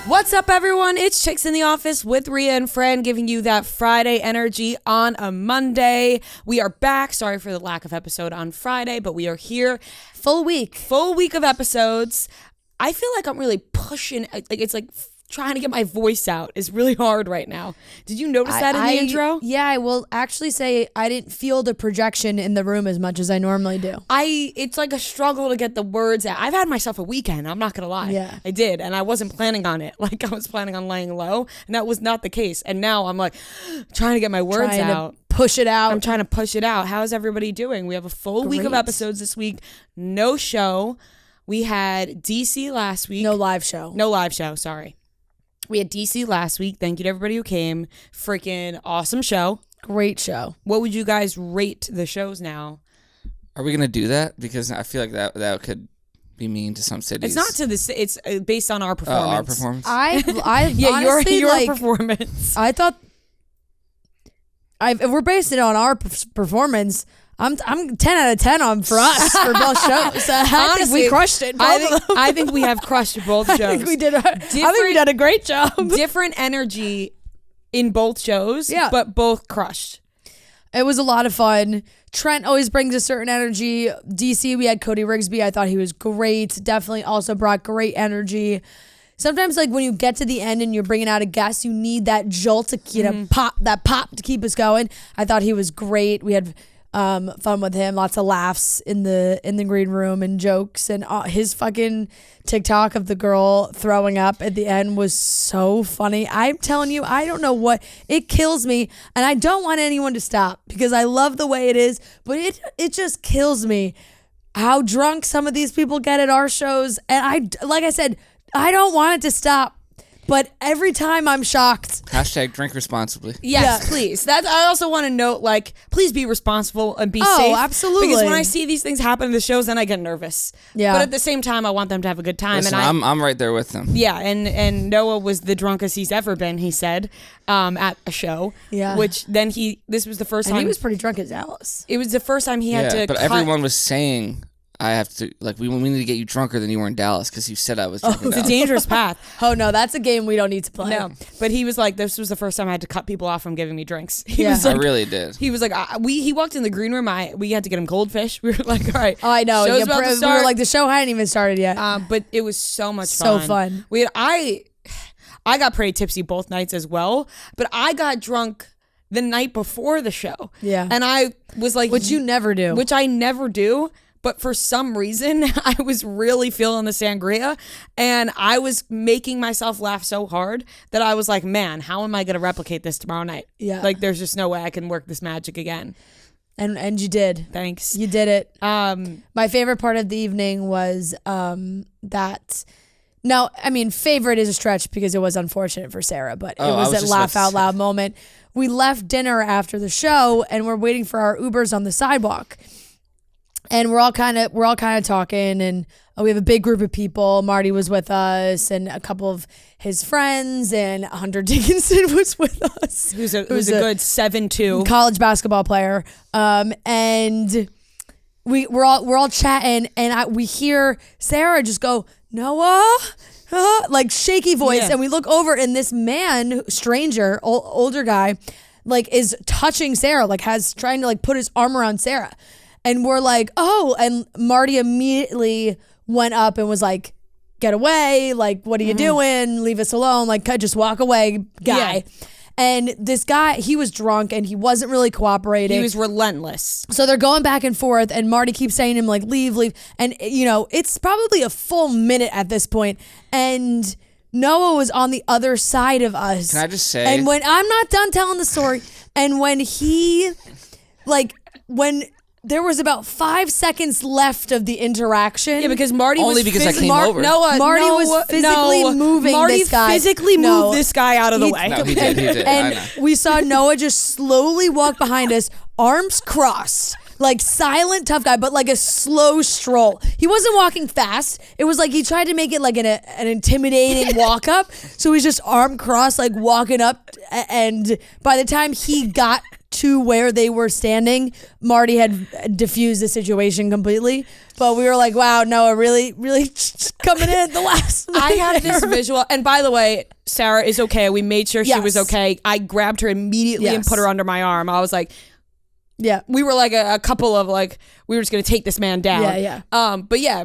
What's up, everyone? It's Chicks in the Office with Rhea and Fran, giving you that Friday energy on a Monday. We are back. Sorry for the lack of episode on Friday, but we are here. Full week of episodes. I feel like I'm really pushing, it's like trying to get my voice out is really hard right now. Did you notice that in the intro? Yeah, I will actually say I didn't feel the projection in the room as much as I normally do. It's like a struggle to get the words out. I've had myself a weekend, I'm not gonna lie. Yeah. I did, and I wasn't planning on it. Like, I was planning on laying low, and that was not the case. And now I'm like, trying to get my words out. Push it out. I'm trying to push it out. How's everybody doing? We have a full week of episodes this week. No show. We had DC last week. No live show, sorry. We had DC last week. Thank you to everybody who came. Freaking awesome show. Great show. What would you guys rate the shows now? Are we going to do that? Because I feel like that could be mean to some cities. It's not to the. It's based on our performance. Our performance? I yeah, honestly, your performance. I thought if we're basing it on our performance, I'm 10 out of 10 on for us for both shows. I think we crushed it. I think we have crushed both shows. I think we did. I think we did a great job. Different energy in both shows, but both crushed. It was a lot of fun. Trent always brings a certain energy. DC, we had Cody Rigsby. I thought he was great. Definitely also brought great energy. Sometimes, like, when you get to the end and you're bringing out a guest, you need that jolt to pop to keep us going. I thought he was great. We had fun with him, lots of laughs in the green room and jokes, and his fucking TikTok of the girl throwing up at the end was so funny. I'm telling you, I don't know what, it kills me, and I don't want anyone to stop because I love the way it is, but it just kills me how drunk some of these people get at our shows, and like I said, I don't want it to stop. But every time I'm shocked. # drink responsibly. Yes, please. I also want to note, like, please be responsible and be safe. Oh, absolutely. Because when I see these things happen in the shows, then I get nervous. Yeah. But at the same time, I want them to have a good time. Listen, and I'm right there with them. Yeah, and Noah was the drunkest he's ever been, he said, at a show. Yeah. Which then this was the first time. And he was pretty drunk as Alice. It was the first time he had to but everyone was saying, I have to, like, we need to get you drunker than you were in Dallas because you said I was drunk in Dallas. It's a dangerous path. Oh, no, that's a game we don't need to play. No, but he was like, this was the first time I had to cut people off from giving me drinks. I really did. He was like, he walked in the green room, we had to get him goldfish. We were like, all right. Oh, I know. Show's about to start. We were like, the show hadn't even started yet. But it was so much fun. So fun. I got pretty tipsy both nights as well, but I got drunk the night before the show. Yeah. And I was like. Which you never do. Which I never do. But for some reason, I was really feeling the sangria, and I was making myself laugh so hard that I was like, man, how am I going to replicate this tomorrow night? Yeah. Like, there's just no way I can work this magic again. And you did. Thanks. You did it. My favorite part of the evening was that... Now, I mean, favorite is a stretch because it was unfortunate for Sarah, but it was a laugh out loud moment. We left dinner after the show, and we're waiting for our Ubers on the sidewalk. And we're all kind of talking, and we have a big group of people. Marty was with us, and a couple of his friends, and Hunter Dickinson was with us. Who's a good 7'2" college basketball player. And we're all chatting, and we hear Sarah just go, Noah, like shaky voice, and we look over, and this man, stranger, older guy, like is touching Sarah, like trying to like put his arm around Sarah. And we're like, oh, and Marty immediately went up and was like, get away. Like, what are you doing? Leave us alone. Like, just walk away, guy. Yeah. And this guy, he was drunk and he wasn't really cooperating. He was relentless. So they're going back and forth, and Marty keeps saying to him, like, leave. And, it's probably a full minute at this point. And Noah was on the other side of us. Can I just say? And when I'm not done telling the story, and when there was about 5 seconds left of the interaction. Yeah, because Marty only because I came over. Marty was physically moving this guy. Marty physically moved this guy out of the way. No, he did. And we saw Noah just slowly walk behind us, arms crossed. Like silent, tough guy, but like a slow stroll. He wasn't walking fast. It was like he tried to make it like an intimidating walk up. So he's just arm crossed, like walking up. And by the time he got to where they were standing, Marty had diffused the situation completely. But we were like, wow, Noah really, really coming in at the last. I had this visual. And by the way, Sarah is okay. We made sure she was okay. I grabbed her immediately and put her under my arm. I was like, yeah, we were like a couple of like, we were just going to take this man down. But yeah,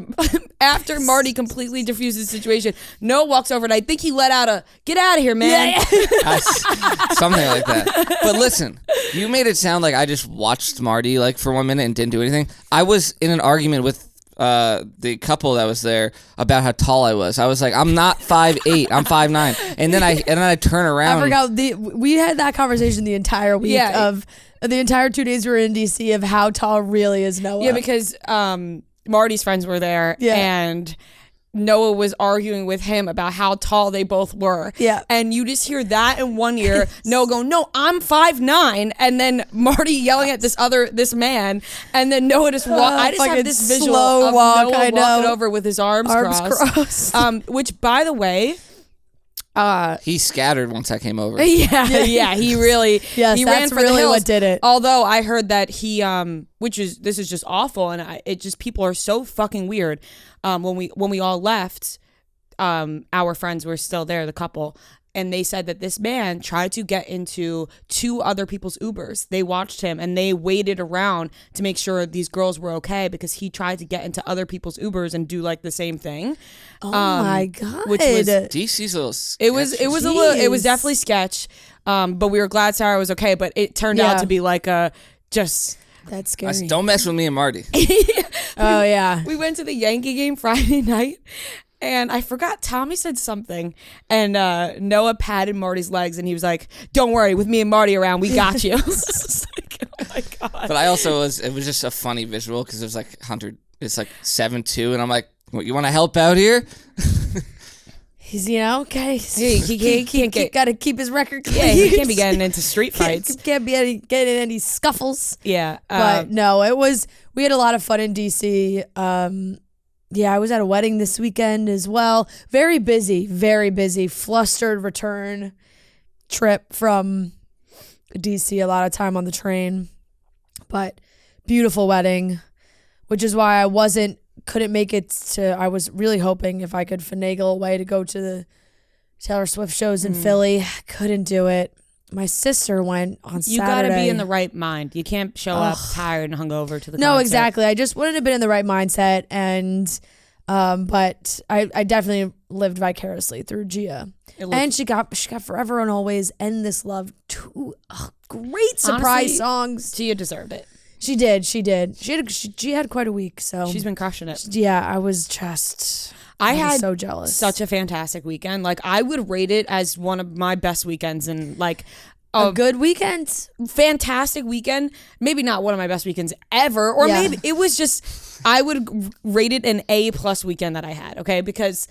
after Marty completely diffused the situation, Noah walks over and I think he let out a, get out of here, man. Something like that. But listen, you made it sound like I just watched Marty like for 1 minute and didn't do anything. I was in an argument with the couple that was there about how tall I was. I was like, I'm not 5'8", I'm 5'9". And then I turn around. I forgot, we had that conversation the entire week of the entire 2 days we were in DC of how tall really is Noah. Yeah, because Marty's friends were there and Noah was arguing with him about how tall they both were. Yeah. And you just hear that in one ear, Noah going, no, I'm 5'9", and then Marty yelling at this man, and then Noah just I just have this visual slow of walk, Noah I know. walking over with his arms crossed. Which, by the way, he scattered once I came over. Yeah, he really he ran for really the hills. what did it. Although I heard that he this is just awful, and it just, people are so fucking weird. When we all left, our friends were still there, the couple, and they said that this man tried to get into 2 other people's Ubers. They watched him and they waited around to make sure these girls were okay because he tried to get into other people's Ubers and do like the same thing. Oh my God. Which was DC's a little sketchy. it was definitely sketch. But we were glad Sarah was okay, but it turned out to be like that's scary. Don't mess with me and Marty. Oh yeah. We went to the Yankee game Friday night. And I forgot, Tommy said something, and Noah patted Marty's legs, and he was like, don't worry, with me and Marty around, we got you. I was like, oh my God. But I also it was just a funny visual, because it was like 100, it's like 7-2, and I'm like, what, you want to help out here? He's, okay. He can't get, got to keep his record clean. yeah, he can't be getting into street fights. Can't be getting any scuffles. Yeah. But no, we had a lot of fun in DC. I was at a wedding this weekend as well. Very busy, flustered return trip from DC, a lot of time on the train. But beautiful wedding, which is why I couldn't make it I was really hoping if I could finagle a way to go to the Taylor Swift shows in Philly. Couldn't do it. My sister went on Saturday. You gotta be in the right mind. You can't show up tired and hungover to the concert. No, exactly. I just wouldn't have been in the right mindset, and but I definitely lived vicariously through Gia, and she got Forever and Always, End This Love, 2 great surprise songs. Gia deserved it. She did. She had quite a week, so she's been crushing it. Yeah, I was just. I had so jealous. Such a fantastic weekend. Like, I would rate it as one of my best weekends, and like a good weekend. Fantastic weekend. Maybe not one of my best weekends ever, or maybe it was just, I would rate it an A+ weekend that I had. Okay, because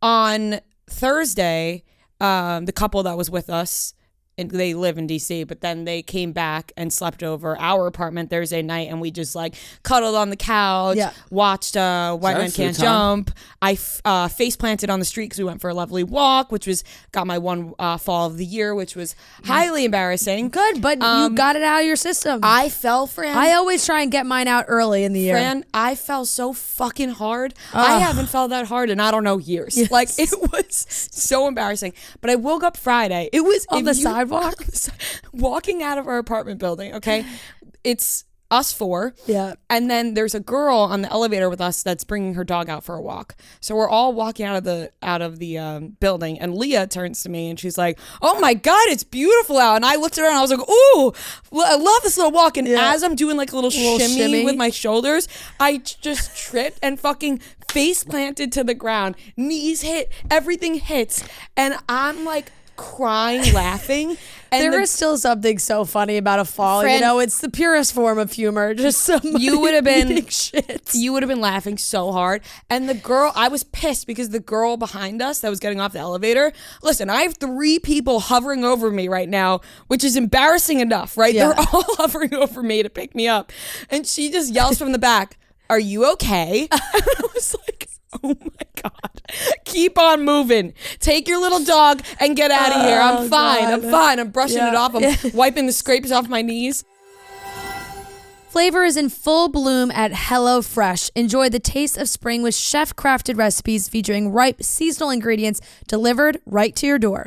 on Thursday, the couple that was with us, and they live in DC, but then they came back and slept over our apartment Thursday night, and we just like cuddled on the couch, watched White Man Can't Jump. I face planted on the street because we went for a lovely walk, which got my one fall of the year, which was highly embarrassing. Good, but you got it out of your system. I fell, Fran. I always try and get mine out early in the year. Fran, I fell so fucking hard. I haven't felt that hard in I don't know years. Yes. Like, it was so embarrassing. But I woke up Friday. It was on the sidewalk. Walking out of our apartment building, okay? It's us 4. Yeah. And then there's a girl on the elevator with us that's bringing her dog out for a walk. So we're all walking out of the building, and Leah turns to me and she's like, "Oh my God, it's beautiful out." And I looked at her and I was like, "Ooh, I love this little walk." And as I'm doing like a little shimmy with my shoulders, I just tripped and fucking face planted to the ground. Knees hit, everything hits, and I'm like crying, laughing. And there is still something so funny about a fall. Fran, it's the purest form of humor. Just somebody you would have been shit. You would have been laughing so hard. And the girl, I was pissed because the girl behind us that was getting off the elevator. Listen, I have 3 people hovering over me right now, which is embarrassing enough, right? Yeah. They're all hovering over me to pick me up, and she just yells from the back, "Are you okay?" And I was like, Oh my God. Keep on moving. Take your little dog and get out of here. I'm fine. God. I'm fine. I'm brushing it off. I'm wiping the scrapes off my knees. Flavor is in full bloom at HelloFresh. Enjoy the taste of spring with chef-crafted recipes featuring ripe seasonal ingredients delivered right to your door.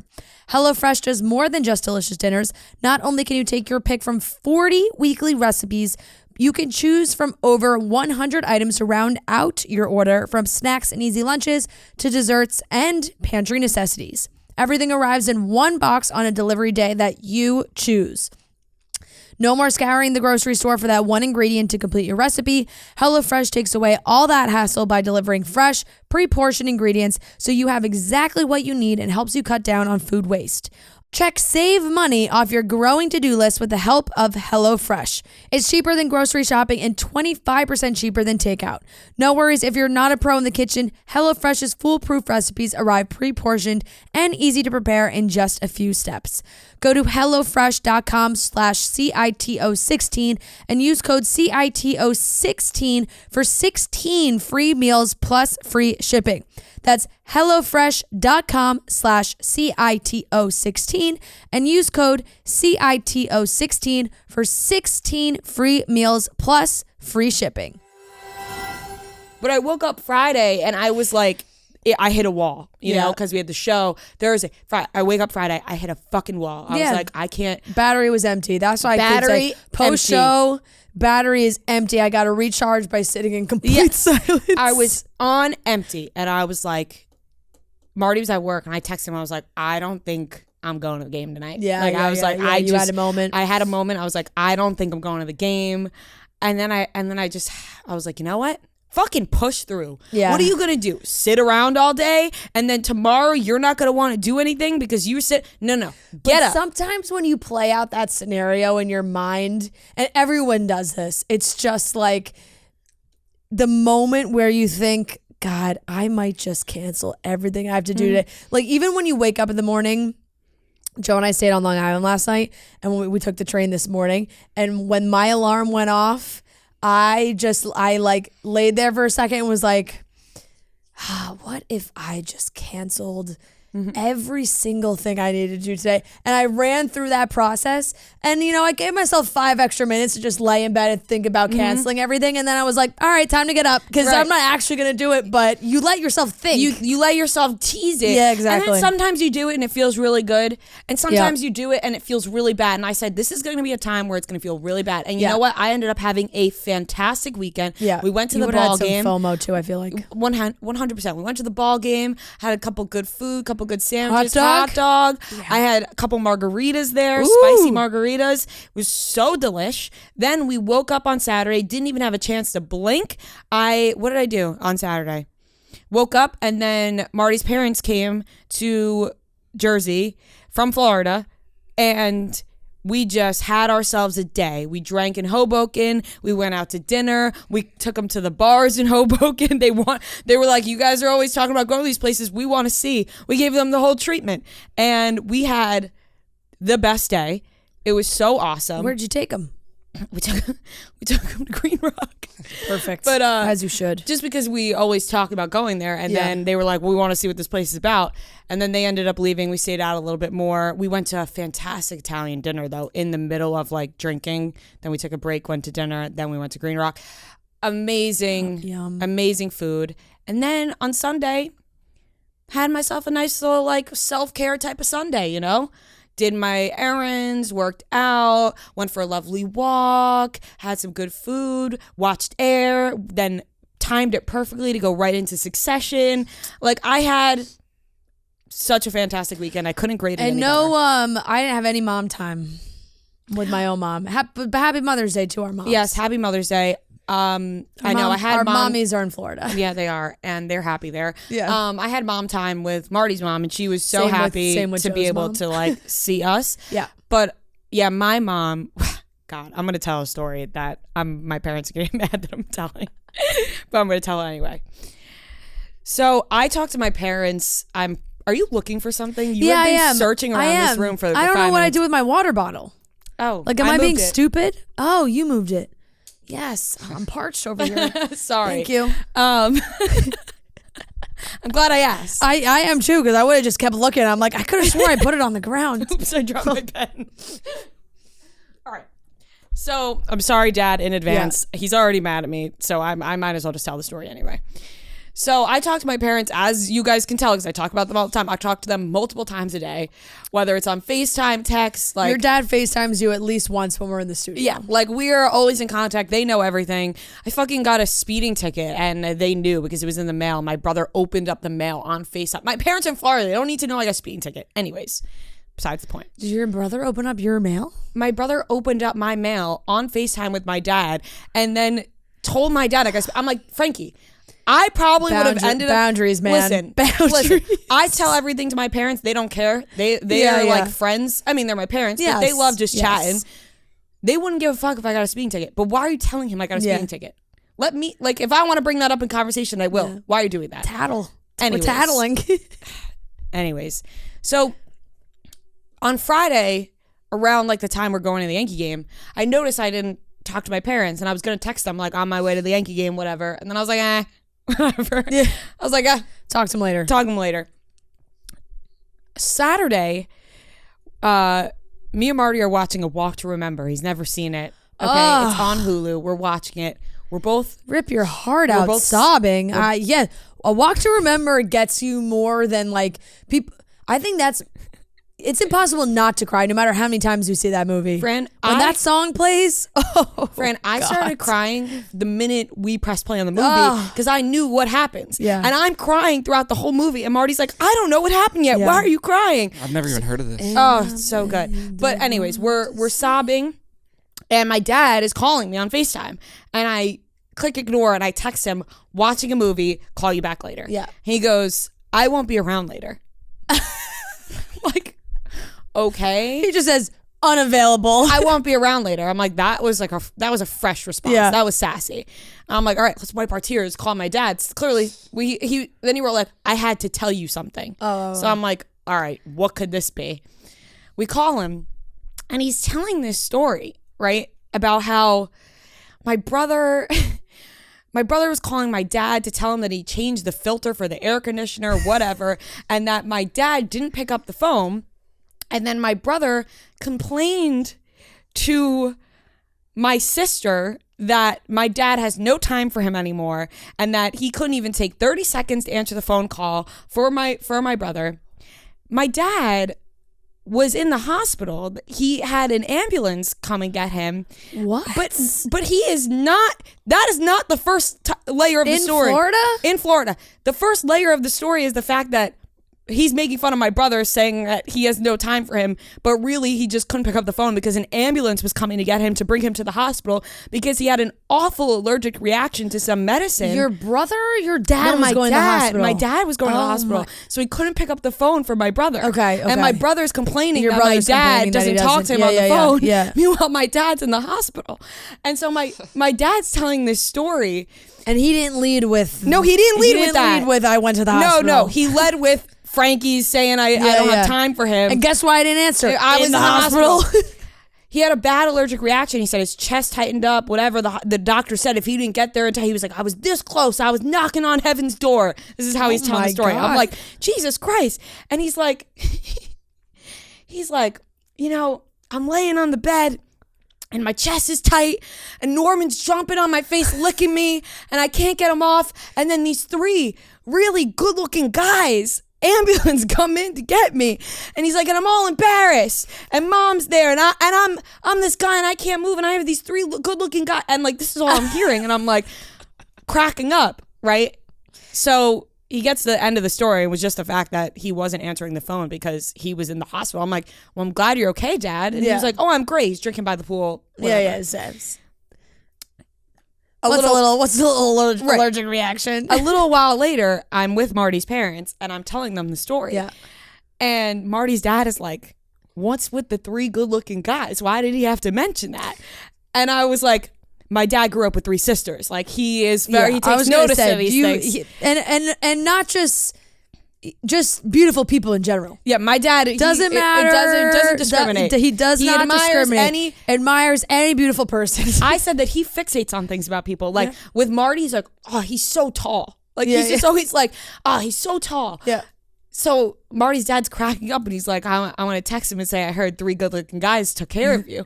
HelloFresh does more than just delicious dinners. Not only can you take your pick from 40 weekly recipes, you can choose from over 100 items to round out your order, from snacks and easy lunches to desserts and pantry necessities. Everything arrives in one box on a delivery day that you choose. No more scouring the grocery store for that one ingredient to complete your recipe. HelloFresh takes away all that hassle by delivering fresh, pre-portioned ingredients so you have exactly what you need and helps you cut down on food waste. Check Save Money off your growing to-do list with the help of HelloFresh. It's cheaper than grocery shopping and 25% cheaper than takeout. No worries if you're not a pro in the kitchen. HelloFresh's foolproof recipes arrive pre-portioned and easy to prepare in just a few steps. Go to HelloFresh.com/CITO16 and use code CITO16 for 16 free meals plus free shipping. That's HelloFresh.com/CITO16 and use code CITO16 for 16 free meals plus free shipping. But I woke up Friday and I was like, I hit a wall, you know, because we had the show Thursday. I wake up Friday, I hit a fucking wall. I was like, I can't. Battery was empty. That's why I could say post-show, battery is empty. I got to recharge by sitting in complete silence. I was on empty and I was like, Marty was at work and I texted him. I was like, I don't think I'm going to the game tonight. Yeah. Like, I was like, you had a moment. I had a moment. I was like, I don't think I'm going to the game. And then I was like, you know what? Fucking push through. Yeah. What are you going to do? Sit around all day? And then tomorrow you're not going to want to do anything because you sit. No. Get up. Sometimes when you play out that scenario in your mind, and everyone does this, it's just like the moment where you think, God, I might just cancel everything I have to do today. Like, even when you wake up in the morning, Joe and I stayed on Long Island last night, and we took the train this morning, and when my alarm went off, I like laid there for a second and was like, what if I just canceled every single thing I needed to do today? And I ran through that process, and I gave myself 5 extra minutes to just lay in bed and think about canceling everything, and then I was like, all right, time to get up, because I'm not actually gonna do it. But you let yourself think. You let yourself tease it. Yeah, exactly. And then sometimes you do it and it feels really good, and sometimes you do it and it feels really bad. And I said, this is gonna be a time where it's gonna feel really bad. And you know what? I ended up having a fantastic weekend. Yeah, we went to you the ball had game. Some FOMO too, I feel like 100%. We went to the ball game, had a couple good food, couple good sandwiches, Hot dog. Yeah. I had a couple margaritas there, spicy margaritas. It was so delish. Then we woke up on Saturday, didn't even have a chance to blink. What did I do on Saturday? Woke up, and then Marty's parents came to Jersey from Florida, and we just had ourselves a day. We drank in Hoboken. We went out to dinner. We took them to the bars in Hoboken. They were like, you guys are always talking about going to these places we want to see. We gave them the whole treatment, and we had the best day. It was so awesome. Where'd you take them? We took them to Green Rock. Perfect. But as you should. Just because we always talk about going there, and then they were like, we want to see what this place is about. And then they ended up leaving. We stayed out a little bit more. We went to a fantastic Italian dinner, though, in the middle of like drinking. Then we took a break, went to dinner. Then we went to Green Rock. Amazing, amazing food. And then on Sunday, had myself a nice little like self-care type of Sunday, Did my errands, worked out, went for a lovely walk, had some good food, watched Air, then timed it perfectly to go right into Succession. Like, I had such a fantastic weekend. I couldn't grade it any better. I didn't have any mom time with my own mom. Happy Mother's Day to our moms. Yes, happy Mother's Day. I know I had our mommies are in Florida. Yeah, they are, and they're happy there. Yeah. I had mom time with Marty's mom, and she was so Same happy with to be Joe's able mom. to like see us. Yeah. But yeah, my mom, God, I'm gonna tell a story that my parents are getting mad that I'm telling, but I'm gonna tell it anyway. So I talked to my parents. Are you looking for something? You have been searching around this room for. I don't know what I do with my water bottle. Oh, like, am I being stupid? Oh, you moved it. Yes, I'm parched over here. Sorry. Thank you. I'm glad I asked. I am too, because I would have just kept looking. I'm like, I could have sworn I put it on the ground. Oops, I dropped my pen. All right. So I'm sorry, Dad, in advance. Yeah. He's already mad at me, so I might as well just tell the story anyway. So I talk to my parents, as you guys can tell, because I talk about them all the time. I talk to them multiple times a day, whether it's on FaceTime, text. Like, your dad FaceTimes you at least once when we're in the studio. Yeah, like we are always in contact. They know everything. I fucking got a speeding ticket, and they knew because it was in the mail. My brother opened up the mail on FaceTime. My parents in Florida, they don't need to know I got a speeding ticket. Anyways, besides the point. Did your brother open up your mail? My brother opened up my mail on FaceTime with my dad, and then told my dad, I'm like, Frankie, I probably would have ended up... Boundaries, man. Listen, I tell everything to my parents. They don't care. They are like friends. I mean, they're my parents, but they love just chatting. They wouldn't give a fuck if I got a speeding ticket. But why are you telling him I got a speeding ticket? Let me... Like, if I want to bring that up in conversation, I will. Yeah. Why are you doing that? Tattle. Anyways. We're tattling. Anyways. So, on Friday, around like the time we're going to the Yankee game, I noticed I didn't talk to my parents, and I was going to text them, like, on my way to the Yankee game, whatever. And then I was like, whatever. Yeah. I was like, talk to him later. Saturday, me and Marty are watching A Walk to Remember. He's never seen it. Okay, It's on Hulu. We're watching it. We're both... Rip your heart out both sobbing. Yeah, A Walk to Remember gets you more than like people... I think that's... It's impossible not to cry no matter how many times you see that movie. Fran, when that song plays, Fran, I started crying the minute we pressed play on the movie because I knew what happens. Yeah. And I'm crying throughout the whole movie. And Marty's like, I don't know what happened yet. Yeah. Why are you crying? I've never even heard of this. Oh, it's so good. But anyways, we're sobbing, and my dad is calling me on FaceTime, and I click ignore, and I text him, watching a movie, call you back later. Yeah. He goes, I won't be around later. Like, okay. He just says unavailable. I won't be around later. I'm like, that was a fresh response. Yeah. That was sassy. I'm like, all right, let's wipe our tears. Call my dad. Clearly, then he wrote like, I had to tell you something. Oh. So I'm like, all right, what could this be? We call him, and he's telling this story, right, about how my brother was calling my dad to tell him that he changed the filter for the air conditioner, whatever, and that my dad didn't pick up the phone. And then my brother complained to my sister that my dad has no time for him anymore, and that he couldn't even take 30 seconds to answer the phone call for my brother. My dad was in the hospital. He had an ambulance come and get him. What? But he is not. That is not the first layer of the story. In Florida? In Florida. The first layer of the story is the fact that he's making fun of my brother, saying that he has no time for him, but really he just couldn't pick up the phone because an ambulance was coming to get him to bring him to the hospital because he had an awful allergic reaction to some medicine. Your brother or your dad was going to the hospital? My dad was going to the hospital, so he couldn't pick up the phone for my brother. Okay. And my brother's complaining that my dad doesn't talk to him on the phone. Yeah. Meanwhile, my dad's in the hospital. And so my dad's telling this story. And he didn't lead with... No, he didn't lead with that. I went to the hospital. No, he led with... Frankie's saying I don't have time for him. And guess why I didn't answer? I was in the hospital. He had a bad allergic reaction. He said his chest tightened up, whatever. The doctor said if he didn't get there until he was like, I was this close. I was knocking on heaven's door. This is how he's telling the story. God. I'm like, Jesus Christ. And he's like, I'm laying on the bed and my chest is tight and Norman's jumping on my face, licking me, and I can't get him off. And then these 3 really good looking guys ambulance come in to get me, and he's like, and I'm all embarrassed, and mom's there, and I'm this guy, and I can't move, and I have these 3 good-looking guys, and like this is all I'm hearing, and I'm like cracking up, right? So he gets to the end of the story. It was just the fact that he wasn't answering the phone because he was in the hospital. I'm like, well, I'm glad you're okay, Dad. And he was like, oh, I'm great. He's drinking by the pool. Whatever. Yeah, it says. What's a little allergic reaction? A little while later, I'm with Marty's parents, and I'm telling them the story. Yeah. And Marty's dad is like, what's with the 3 good-looking guys? Why did he have to mention that? And I was like, my dad grew up with 3 sisters. Like, he is very, he takes notice of these things. And not just beautiful people in general. Yeah, my dad doesn't matter. It doesn't discriminate. He not discriminate. Admires any beautiful person. I said that he fixates on things about people. Like with Marty, he's like, oh, he's so tall. Like he's just always like, he's so tall. Yeah. So Marty's dad's cracking up and he's like, I want to text him and say, I heard 3 good looking guys took care of you.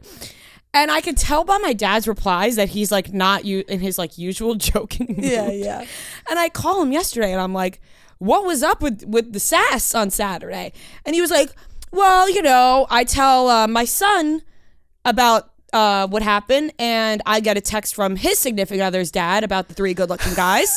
And I could tell by my dad's replies that he's like not in his like usual joking mood. Yeah. And I call him yesterday and I'm like, what was up with the sass on Saturday? And he was like, well, I tell my son about what happened, and I get a text from his significant other's dad about the 3 good-looking guys,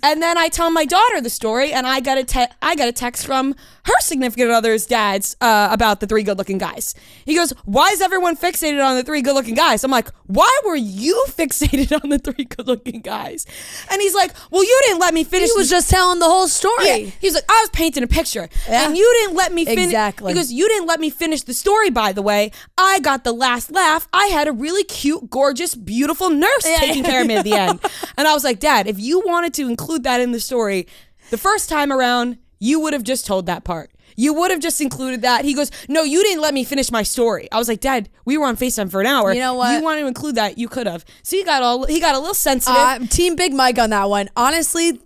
and then I tell my daughter the story, and I get a text from her significant other's dad's about the 3 good-looking guys. He goes, "Why is everyone fixated on the 3 good-looking guys?" I'm like, "Why were you fixated on the 3 good-looking guys?" And he's like, "Well, you didn't let me finish." He was just telling the whole story. Yeah. He's like, "I was painting a picture, and you didn't let me finish." Exactly. He goes, "You didn't let me finish the story. By the way, I got the last laugh. I had a really cute, gorgeous, beautiful nurse taking care of me at the end." And I was like, "Dad, if you wanted to include that in the story, the first time around, you would have just told that part. You would have just included that." He goes, "No, you didn't let me finish my story." I was like, "Dad, we were on FaceTime for an hour. You know what? You wanted to include that, you could have." So he got a little sensitive. Team Big Mike on that one. Honestly,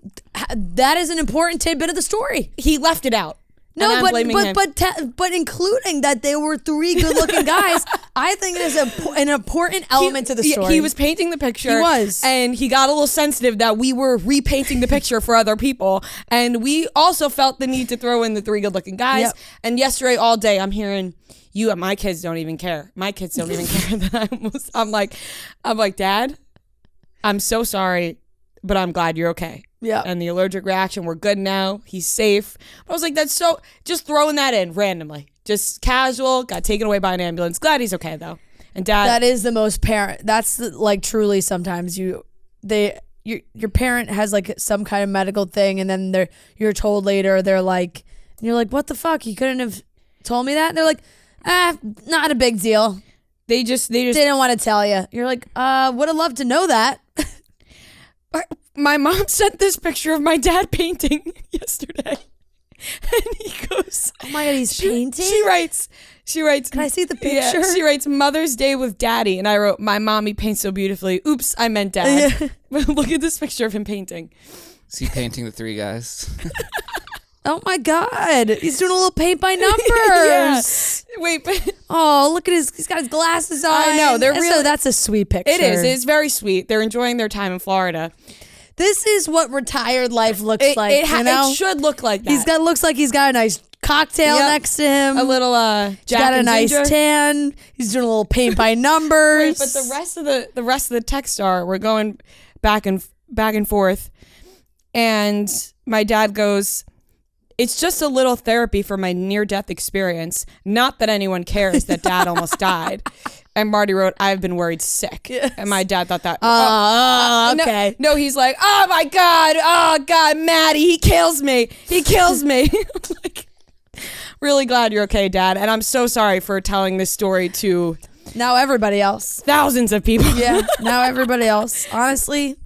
that is an important tidbit of the story. He left it out. No, And I'm blaming him. but including that they were 3 good-looking guys, I think it is an important element to the story. He was painting the picture. He was. And he got a little sensitive that we were repainting the picture for other people. And we also felt the need to throw in the 3 good-looking guys. Yep. And yesterday all day I'm hearing, my kids don't even care. My kids don't even care that I'm like, "Dad, I'm so sorry, but I'm glad you're okay." Yeah. And the allergic reaction, we're good now. He's safe. I was like, that's so, just throwing that in randomly. Just casual, got taken away by an ambulance. Glad he's okay though. And Dad. That is the most parent. That's like truly sometimes your parent has like some kind of medical thing, and then you're told later, you're like, "What the fuck? You couldn't have told me that?" And they're like, not a big deal. They just didn't want to tell you. You're like, would have loved to know that. My mom sent this picture of my dad painting yesterday. And he goes, "Oh my God, he's painting?" She writes, "Can I see the picture?" Yeah, she writes, "Mother's Day with Daddy." And I wrote, "My mommy paints so beautifully. Oops, I meant Dad." Yeah. Look at this picture of him painting. Is he painting the 3 guys? Oh my God, he's doing a little paint by numbers. Yeah. Wait, but oh, look at he's got his glasses on. I know, they're really. That's a sweet picture. It is. It's very sweet. They're enjoying their time in Florida. This is what retired life looks like. It should look like that. Looks like he's got a nice cocktail next to him. A little He's got a nice tan. He's doing a little paint by numbers. Wait, but the rest of the text we're going back and forth, and my dad goes, "It's just a little therapy for my near-death experience. Not that anyone cares that Dad almost died." And Marty wrote, "I've been worried sick." Yes. And my dad thought that. Okay. No, he's like, "Oh my God. Oh God, Maddie, he kills me. He kills me." I'm like, really glad you're okay, Dad. And I'm so sorry for telling this story to now everybody else. Thousands of people. Yeah, now everybody else. Honestly,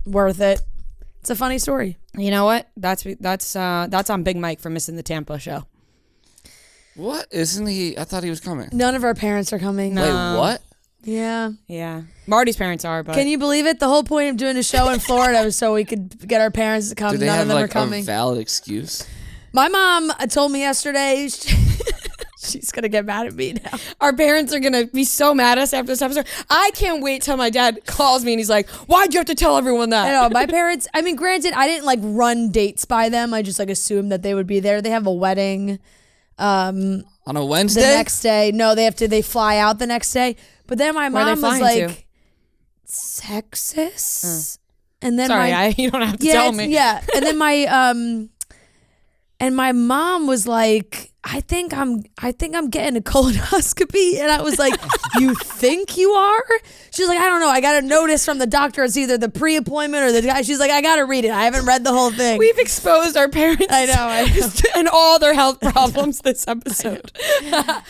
worth it. It's a funny story. You know what? That's on Big Mike for missing the Tampa show. What? Isn't he? I thought he was coming. None of our parents are coming. No. Wait, what? Yeah. Yeah. Marty's parents are, but can you believe it? The whole point of doing a show in Florida was so we could get our parents to come. Do they None have of them like are coming. a valid excuse? My mom told me yesterday she's gonna get mad at me now. Our parents are gonna be so mad at us after this episode. I can't wait till my dad calls me and he's like, "Why'd you have to tell everyone that?" I know, my parents, I mean, granted, I didn't like run dates by them. I just like assumed that they would be there. They have a wedding. On a Wednesday? The next day. No, they fly out the next day. But then my mom was like, to? Texas? And then Sorry, you don't have to tell me. Yeah. And then my mom was like, I think I'm getting a colonoscopy. And I was like, "You think you are?" She's like, "I don't know. I got a notice from the doctor. It's either the pre-appointment or the guy." She's like, "I got to read it. I haven't read the whole thing." We've exposed our parents I know. and all their health problems this episode.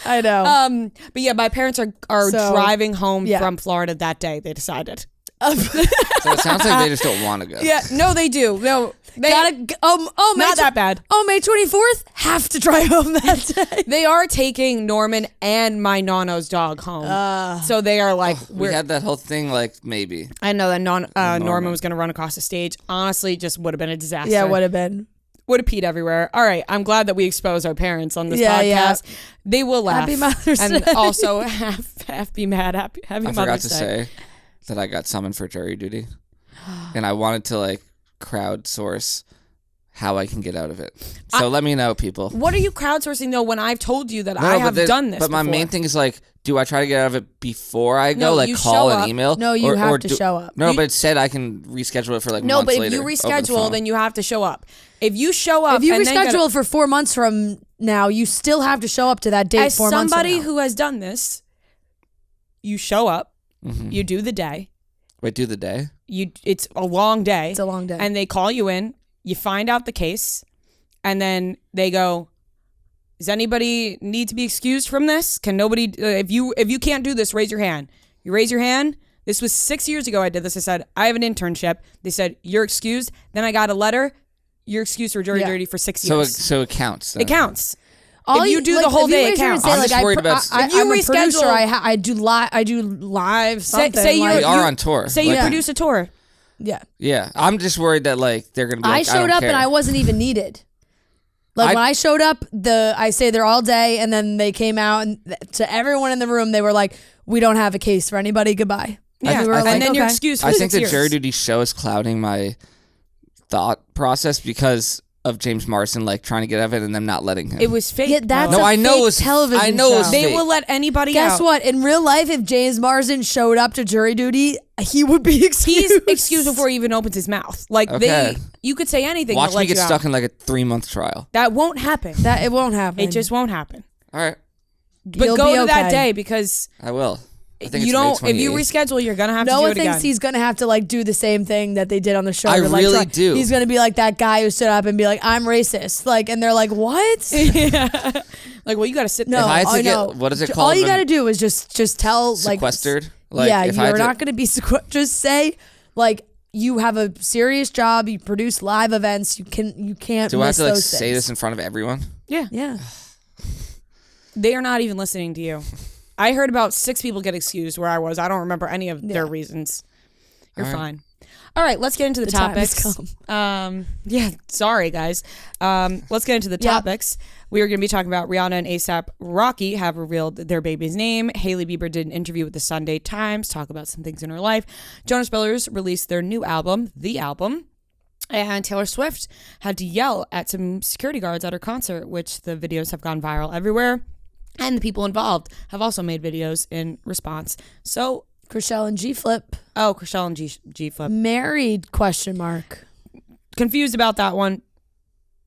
I know. But yeah, my parents are driving home from Florida that day. They decided. So it sounds like they just don't want to go. Yeah, no, they do. No, Not that bad. Oh, May 24th, have to drive home that day. They are taking Norman and my Nono's dog home. So they are like, we had that whole thing like maybe. I know that Norman was going to run across the stage. Honestly, just would have been a disaster. Yeah, would have been. Would have peed everywhere. All right, I'm glad that we exposed our parents on this podcast. Yeah. They will laugh. Happy Mother's Day. And also have be mad. Happy I Mother's forgot Day. to say that I got summoned for jury duty, and I wanted to like crowdsource how I can get out of it. So let me know, people. What are you crowdsourcing though? When I've told you that I have done this. But my main thing is like, do I try to get out of it before I go? No, like you call show and up. email? No, you have to show up. No, but it said I can reschedule it for like No, months but if later you over the reschedule, phone. then you have to show up. If you show up, If you and then reschedule for 4 months from now, you still have to show up to that date as 4 months from somebody now. who has done this, you show up, you do the day. Wait, do the day? It's a long day. It's a long day. And they call you in, you find out the case, and then they go, does anybody need to be excused from this? Can nobody, if you can't do this, raise your hand. You raise your hand. This was 6 years ago I did this. I said, I have an internship. They said, you're excused. Then I got a letter. You're excused for jury duty for 6 years. So it counts. Then. It counts. All if you do the whole day, it counts. I'm just worried about... I'm a producer. I do live something. Say we are on tour. Say you produce a tour. Yeah. Yeah. I'm just worried that like they're going to be like, I showed up and I wasn't even needed. Like when I showed up, I stayed there all day, and then they came out, and to everyone in the room, they were like, "We don't have a case for anybody. Goodbye." Yeah, and then you're excused for 6 years. I think the jury duty show is clouding my thought process because of James Marsden like trying to get out of it and them not letting him. It was fake. Yeah, that's no, a I know fake it was television I know show. it was They fake. will let anybody Guess out. what? In real life, if James Marsden showed up to jury duty, he would be excused. He's excused before he even opens his mouth. Like Okay. you could say anything. Watch to let me get you out. stuck in like a 3-month trial. That won't happen. It won't happen. It just won't happen. All right, But You'll go be to that okay. day because I will. I think you it's don't. May If you 28th. reschedule, you're gonna have to do Noah it thinks again. he's gonna have to like do the same thing that they did on the show. I to, like, really try- do. He's gonna be like that guy who stood up and be like, "I'm racist," like, and they're like, "What?" Yeah. Like, well, you got to sit No, there. If I had to I get- know. what is it All called you when- got to do is just tell like Sequestered? Like, yeah, if I had you're to- not gonna be just say like you have a serious job. You produce live events. You can't. Do I have miss to like those say things. this in front of everyone? Yeah. Yeah. They are not even listening to you. I heard about 6 people get excused where I was. I don't remember any of their reasons. You're All right. fine. All right, let's get into the time has topics. Yeah, sorry guys. Let's get into the topics. We are going to be talking about Rihanna and A$AP Rocky have revealed their baby's name. Hailey Bieber did an interview with the Sunday Times, talk about some things in her life. Jonas Brothers released their new album, The Album. And Taylor Swift had to yell at some security guards at her concert, which the videos have gone viral everywhere. And the people involved have also made videos in response. So, Chrishell and G Flip Chrishell and G Flip. married ? Confused about that one.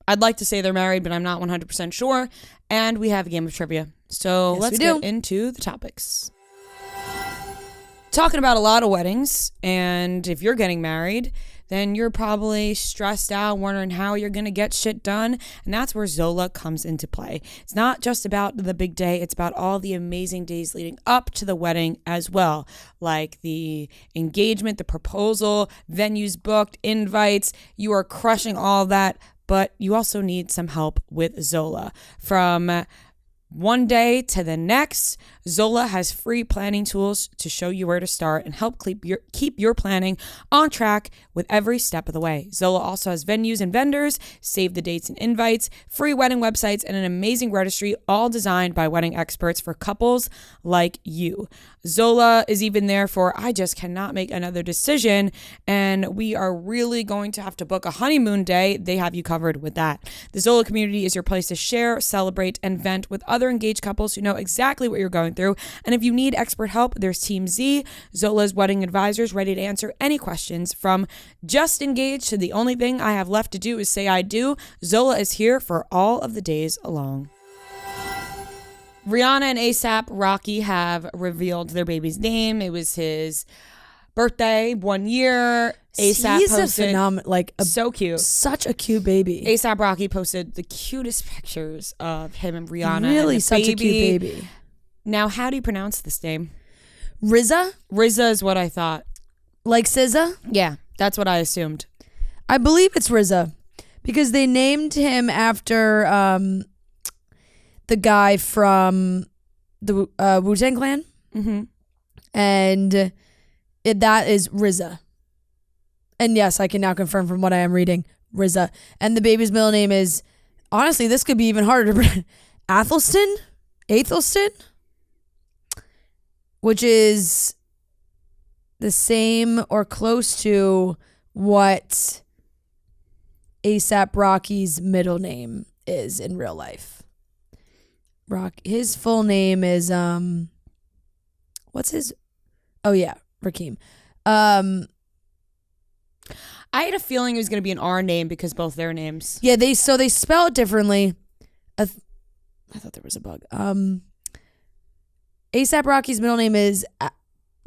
I'd like to say they're married, but I'm not 100% sure. And we have a game of trivia. So Yes, let's we do. get into the topics. Talking about a lot of weddings, and if you're getting married, then you're probably stressed out, wondering how you're going to get shit done. And that's where Zola comes into play. It's not just about the big day, it's about all the amazing days leading up to the wedding as well. Like the engagement, the proposal, venues booked, invites. You are crushing all that, but you also need some help with Zola. From one day to the next, Zola has free planning tools to show you where to start and help keep your planning on track with every step of the way. Zola also has venues and vendors, save the dates and invites, free wedding websites, and an amazing registry, all designed by wedding experts for couples like you. Zola is even there for I just cannot make another decision, and we are really going to have to book a honeymoon day. They have you covered with that. The Zola community is your place to share, celebrate, and vent with other engaged couples who know exactly what you're going through. And if you need expert help, there's Team Z, Zola's wedding advisors, ready to answer any questions from just engaged to the only thing I have left to do is say I do. Zola is here for all of the days along. Rihanna and A$AP Rocky have revealed their baby's name. It was his birthday, 1 year. A$AP He's posted, a phenomenal, like so cute. such a cute baby. A$AP Rocky posted the cutest pictures of him and Rihanna. Really, and the such a cute baby. baby. Now, how do you pronounce this name? RZA, RZA is what I thought. like SZA. Yeah, that's what I assumed. I believe it's RZA. Because they named him after the guy from the Wu-Tang Clan. Mm-hmm. And that is RZA. And yes, I can now confirm from what I am reading, RZA. And the baby's middle name is, honestly, this could be even harder to pronounce, Athelston, which is the same or close to what A$AP Rocky's middle name is in real life. His full name is what's his? Oh yeah, Rakim. I had a feeling it was going to be an R name because both their names. Yeah, they spell it differently. I thought there was a bug. A$AP Rocky's middle name is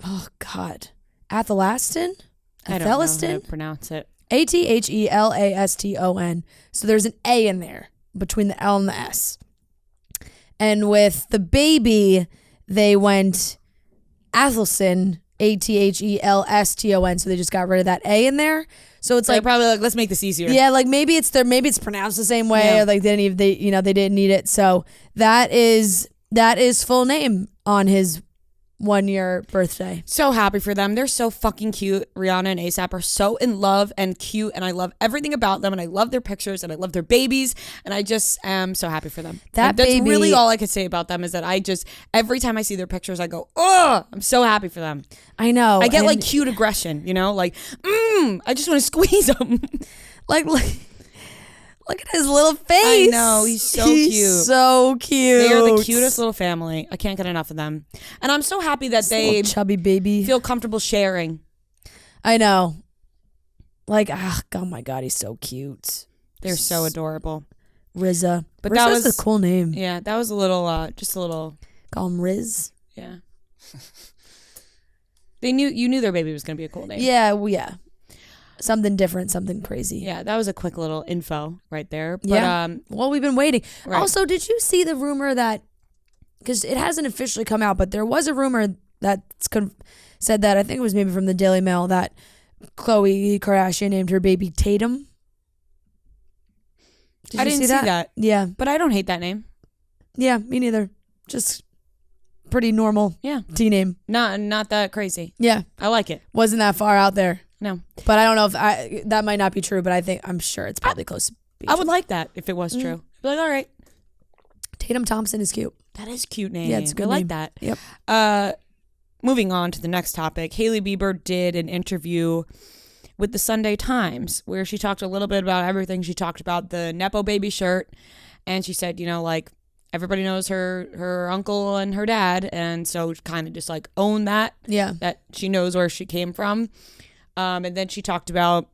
Athelaston. I don't know how to pronounce it. Athelaston. So there's an A in there between the L and the S. And with the baby, they went Athelston, Athelston. So they just got rid of that A in there. So it's They're probably like, let's make this easier. Yeah, like maybe it's pronounced the same way. Yeah. Or like they didn't need it. So that is full name on his 1-year birthday. So happy for them. They're so fucking cute. Rihanna and A$AP are so in love and cute, and I love everything about them, and I love their pictures, and I love their babies, and I just am so happy for them. That's really all I could say about them is that I just, every time I see their pictures, I go, oh, I'm so happy for them. I know. I get like cute aggression, like, I just want to squeeze them. like look at his little face. I know, he's so cute. So cute. They are the cutest little family. I can't get enough of them. And I'm so happy that they chubby baby feel comfortable sharing. I know. Like, oh my God, he's so cute. They're so adorable. RZA. But RZA's that was a cool name. Yeah, that was a little, just a little. Call him Riz. Yeah. You knew their baby was going to be a cool name. Yeah, well, yeah. Something different, something crazy. Yeah, that was a quick little info right there. But, yeah. Well, we've been waiting. Right. Also, did you see the rumor that, because it hasn't officially come out, but there was a rumor that said that, I think it was maybe from the Daily Mail, that Khloe Kardashian named her baby Tatum. I didn't see that. Yeah. But I don't hate that name. Yeah, me neither. Just pretty normal T name. Not that crazy. Yeah. I like it. Wasn't that far out there. No. But I don't know if that might not be true, but I'm sure it's probably close to being I true. would like that if it was true. I'd be like, all right. Tatum Thompson is cute. That is a cute name. Yeah, it's a good I like name. that. Yep. Moving on to the next topic, Hailey Bieber did an interview with the Sunday Times where she talked a little bit about everything. She talked about the Nepo baby shirt, and she said, like, everybody knows her uncle and her dad, and so kind of just like own that. Yeah. That she knows where she came from. And then she talked about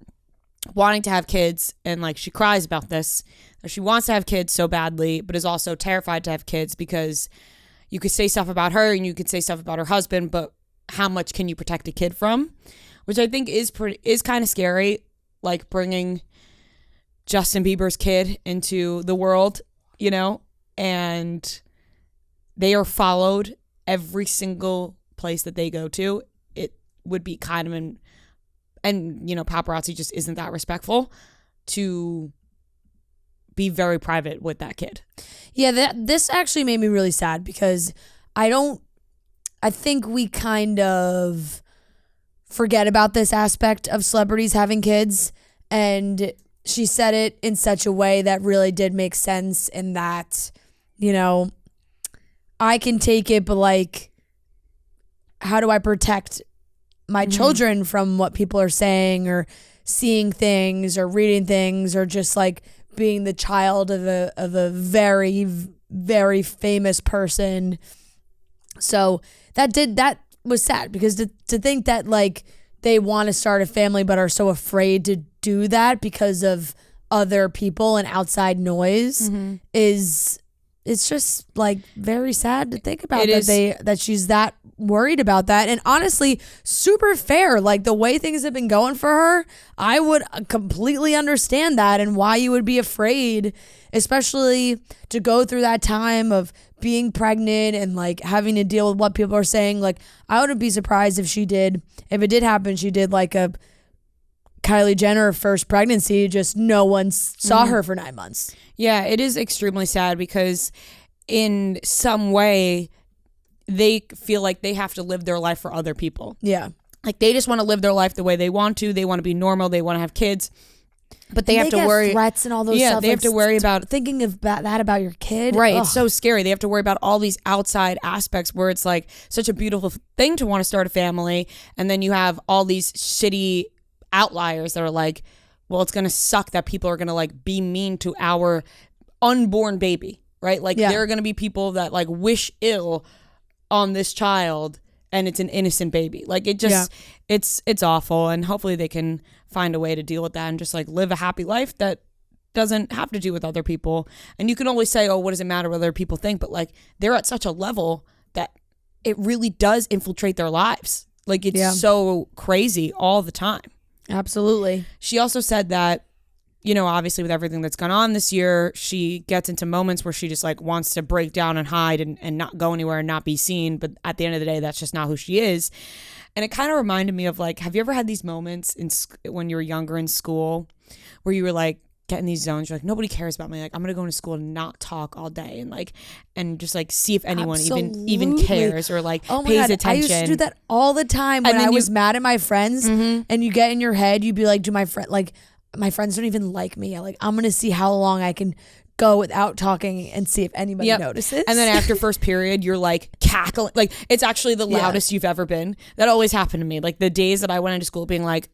wanting to have kids, and like she cries about this. She wants to have kids so badly, but is also terrified to have kids because you could say stuff about her and you could say stuff about her husband, but how much can you protect a kid from? Which I think is kind of scary, like bringing Justin Bieber's kid into the world, and they are followed every single place that they go to. It would be kind of and paparazzi just isn't that respectful to be very private with that kid. Yeah, this actually made me really sad because I think we kind of forget about this aspect of celebrities having kids, and she said it in such a way that really did make sense in that, I can take it, but like, how do I protect my children from what people are saying or seeing things or reading things or just like being the child of a very, very famous person. So that was sad because to think that like they want to start a family but are so afraid to do that because of other people and outside noise it's just like very sad to think about that she's that worried about that. And honestly, super fair. Like the way things have been going for her, I would completely understand that and why you would be afraid, especially to go through that time of being pregnant and like having to deal with what people are saying. Like I wouldn't be surprised if it did happen, she did like a Kylie Jenner, first pregnancy, just no one saw her for 9 months. Yeah, it is extremely sad because in some way they feel like they have to live their life for other people. Yeah. Like they just want to live their life the way they want to. They want to be normal. They want to have kids. But they have to worry threats and all those stuff. Yeah, they have to worry about thinking of that about your kid. Right. Ugh. It's so scary. They have to worry about all these outside aspects where it's like such a beautiful thing to want to start a family. And then you have all these shitty outliers that are like, well, it's going to suck that people are going to like be mean to our unborn baby. Right. Like there are going to be people that like wish ill on this child and it's an innocent baby. Like it just, it's awful. And hopefully they can find a way to deal with that and just like live a happy life that doesn't have to do with other people. And you can always say, oh, what does it matter what other people think? But like they're at such a level that it really does infiltrate their lives. Like it's so crazy all the time. Absolutely. She also said that, you know, obviously with everything that's gone on this year, she gets into moments where she just like wants to break down and hide and not go anywhere and not be seen. But at the end of the day, that's just not who she is. And it kind of reminded me of like, have you ever had these moments when you were younger in school where you were like getting these zones? You're like, nobody cares about me. Like I'm going to go into school and not talk all day and like, and just like see if anyone even cares or like pays attention. I used to do that all the time when I was mad at my friends and you get in your head, you'd be like, my friends don't even like me. Like I'm going to see how long I can go without talking and see if anybody notices. And then after first period, you're like cackling. Like it's actually the loudest you've ever been. That always happened to me. Like the days that I went into school being like,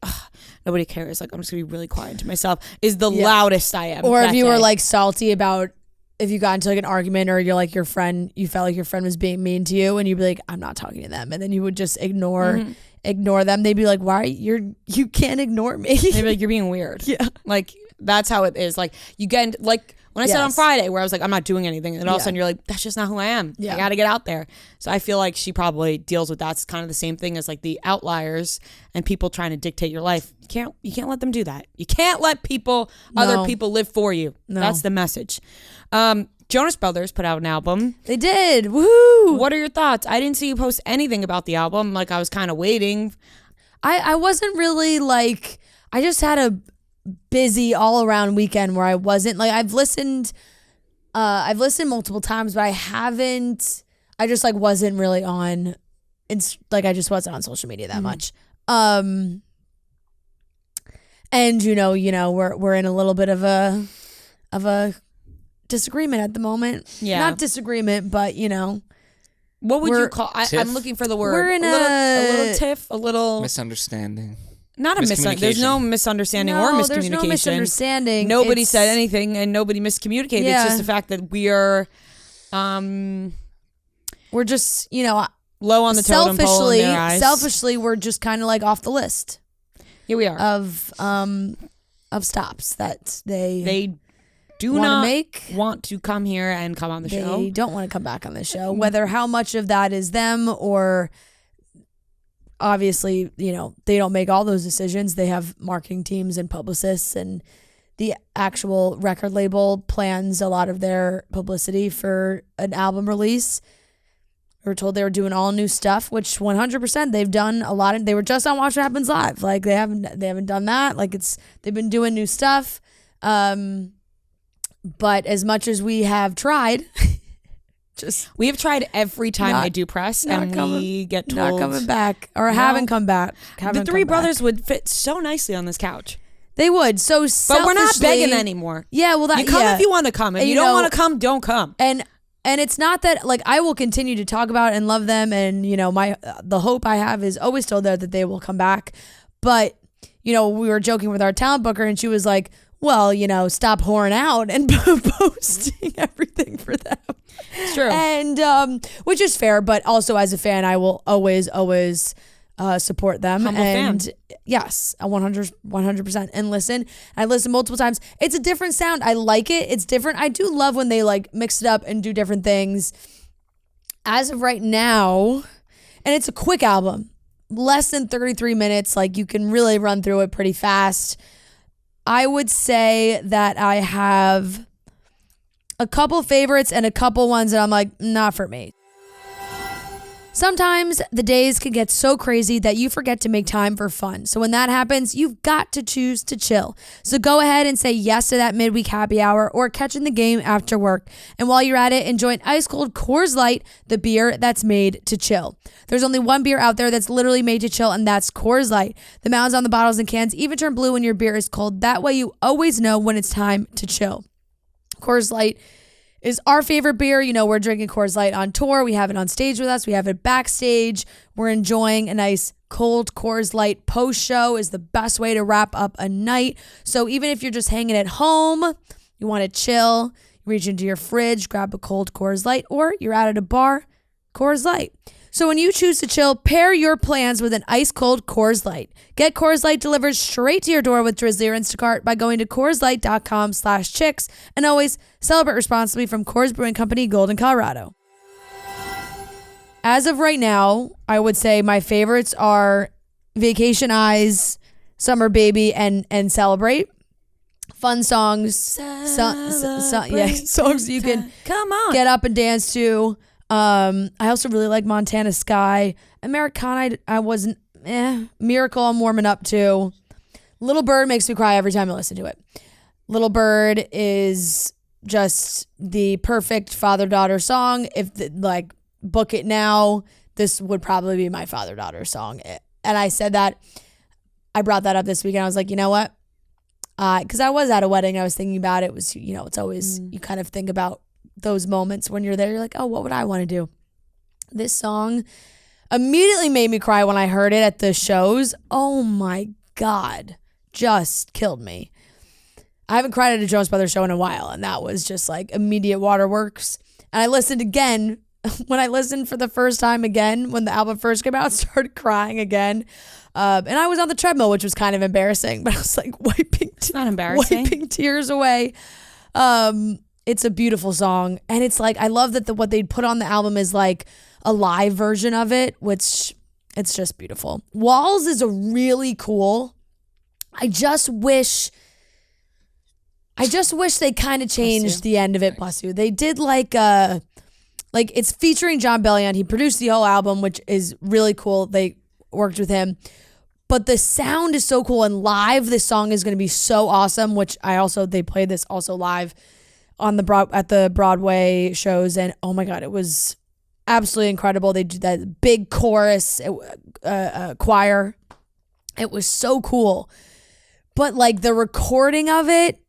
nobody cares. Like I'm just gonna be really quiet to myself is the loudest I am. Or if you were like salty about if you got into like an argument or you're like you felt like your friend was being mean to you and you'd be like, I'm not talking to them. And then you would just ignore them. They'd be like, why you can't ignore me. They'd be like, you're being weird. Yeah. Like that's how it is. Like you get into, like when I said on Friday where I was like, I'm not doing anything. And all of a sudden you're like, that's just not who I am. I got to get out there. So I feel like she probably deals with that. It's kind of the same thing as like the outliers and people trying to dictate your life. You can't let them do that. You can't let other people live for you. No. That's the message. Jonas Brothers put out an album. They did. Woohoo! What are your thoughts? I didn't see you post anything about the album. Like I was kind of waiting. I wasn't really like, I just had a busy all around weekend where I wasn't like, I've listened multiple times, but I just like wasn't really on, it's like I just wasn't on social media that much. And you know, we're in a little bit of a disagreement at the moment. Yeah. Not disagreement, but you know. What would you call I'm looking for the word. We're in a little tiff, a little misunderstanding. Not a misunderstanding. There's no misunderstanding or miscommunication. There's no misunderstanding. Nobody said anything and nobody miscommunicated. Yeah. It's just the fact that we are we're just, you know, low on the totem pole in their eyes. Selfishly, we're just kind of like off the list. Here we are. Of stops that they do not want to come here and come on the show. They don't want to come back on the show. Whether how much of that is them or obviously, you know, they don't make all those decisions. They have marketing teams and publicists, and the actual record label plans a lot of their publicity for an album release. We were told they were doing all new stuff, which 100% they've done a lot. They were just on Watch What Happens Live. Like they haven't done that. Like they've been doing new stuff. But as much as we have tried, we have tried every time they do press, and we get told not coming back or haven't come back. The three brothers would fit so nicely on this couch. They would. So, but we're not begging anymore. Yeah, well, you come if you want to come. If you don't want to come, don't come. And it's not that like I will continue to talk about and love them, and you know the hope I have is always still there that they will come back. But you know, we were joking with our talent booker, and she was like, well, you know, stop whoring out and posting everything for them. It's true. And which is fair, but also as a fan, I will always support them. Humble and fan. Yes, 100%. And listen. I listen multiple times. It's a different sound. I like it. It's different. I do love when they like mix it up and do different things. As of right now, and it's a quick album, less than 33 minutes. Like you can really run through it pretty fast. I would say that I have a couple favorites and a couple ones that I'm like, not for me. Sometimes the days can get so crazy that you forget to make time for fun. So when that happens, you've got to choose to chill. So go ahead and say yes to that midweek happy hour or catching the game after work. And while you're at it, enjoy an ice cold Coors Light, the beer that's made to chill. There's only one beer out there that's literally made to chill, and that's Coors Light. The mounds on the bottles and cans even turn blue when your beer is cold. That way you always know when it's time to chill. Coors Light is our favorite beer. You know, we're drinking Coors Light on tour. We have it on stage with us. We have it backstage. We're enjoying a nice cold Coors Light post-show is the best way to wrap up a night. So even if you're just hanging at home, you want to chill, you reach into your fridge, grab a cold Coors Light, or you're out at a bar, Coors Light. So when you choose to chill, pair your plans with an ice-cold Coors Light. Get Coors Light delivered straight to your door with Drizzly or Instacart by going to CoorsLight.com/chicks. And always celebrate responsibly from Coors Brewing Company, Golden, Colorado. As of right now, I would say my favorites are Vacation Eyes, Summer Baby, and Celebrate. Fun songs. Songs you can come on, get up and dance to. I also really like Montana Sky. Americana, I wasn't, Miracle I'm warming up to. Little Bird makes me cry every time I listen to it. Little Bird is just the perfect father-daughter song. Book it now, this would probably be my father-daughter song. And I said that, I brought that up this weekend. I was like, you know what? Because I was at a wedding, I was thinking about it. It was, you know, it's always, you kind of think about those moments when you're there, you're like, oh, what would I want to do? This song immediately made me cry when I heard it at the shows. Oh my God, just killed me. I haven't cried at a Jonas Brothers show in a while, and that was just like immediate waterworks. And I listened again, when I listened for the first time again, when the album first came out, started crying again. And I was on the treadmill, which was kind of embarrassing, but I was like not embarrassing. wiping tears away. It's a beautiful song, and it's like I love that what they'd put on the album is like a live version of it, which it's just beautiful. Walls is a really cool. I just wish they kind of changed the end of it. Bless you. They did like it's featuring Jon Bellion. He produced the whole album, which is really cool. They worked with him. But the sound is so cool, and live this song is going to be so awesome, which they played this also live on at the Broadway shows, and oh my God, it was absolutely incredible. They did that big chorus choir. It was so cool. But like the recording of it,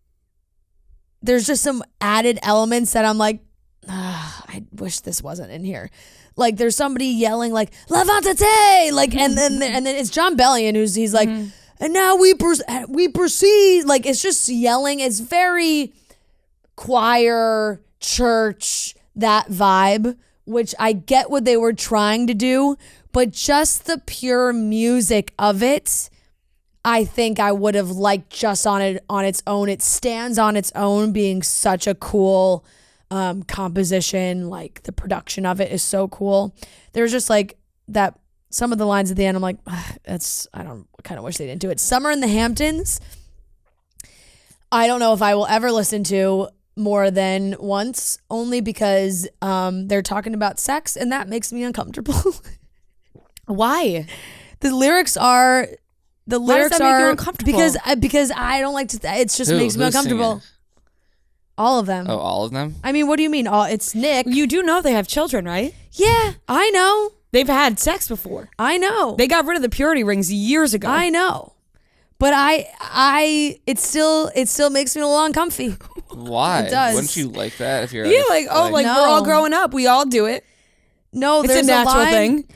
there's just some added elements that I'm like, I wish this wasn't in here. Like there's somebody yelling like "Levantate," like, and then it's Jon Bellion he's like, and now we proceed. Like it's just yelling. It's very choir, church, that vibe, which I get what they were trying to do, but just the pure music of it, I think I would have liked just on its own. It stands on its own, being such a cool composition. Like the production of it is so cool. There's just like that, some of the lines at the end, I'm like, I kind of wish they didn't do it. Summer in the Hamptons, I don't know if I will ever listen to more than once, only because they're talking about sex, and that makes me uncomfortable. Why? The lyrics are Why does that make you uncomfortable? because I don't like to. It just makes me uncomfortable. Singing? All of them. Oh, all of them? I mean, what do you mean? It's Nick. You do know they have children, right? Yeah, I know. They've had sex before. I know. They got rid of the purity rings years ago. I know. But it still makes me a little uncomfy. Why? It does. Wouldn't you like that if you're Yeah, no. We're all growing up. We all do it. No, It's there's a natural line. thing.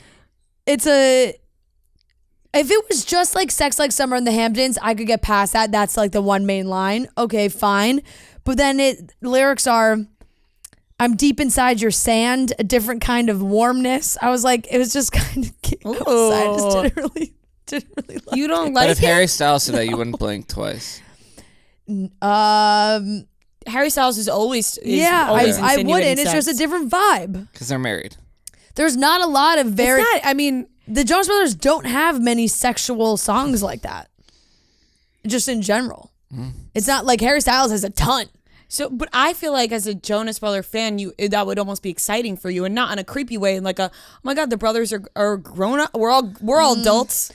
If it was just like Sex Like Summer in the Hamptons, I could get past that. That's like the one main line. Okay, fine. But then lyrics are, I'm deep inside your sand, a different kind of warmness. I was like, it was just kind of outside. I just didn't really like You don't it. like But if it? Harry Styles said that, you wouldn't blink twice. Harry Styles is always I insinuating wouldn't. It's sex. just a different vibe. Because they're married. There's not a lot of very. It's not, I mean, the Jonas Brothers don't have many sexual songs like that. Just in general. It's not like Harry Styles has a ton. So, but I feel like as a Jonas Brother fan, that would almost be exciting for you, and not in a creepy way, and like oh my god, the brothers are grown up. We're all adults.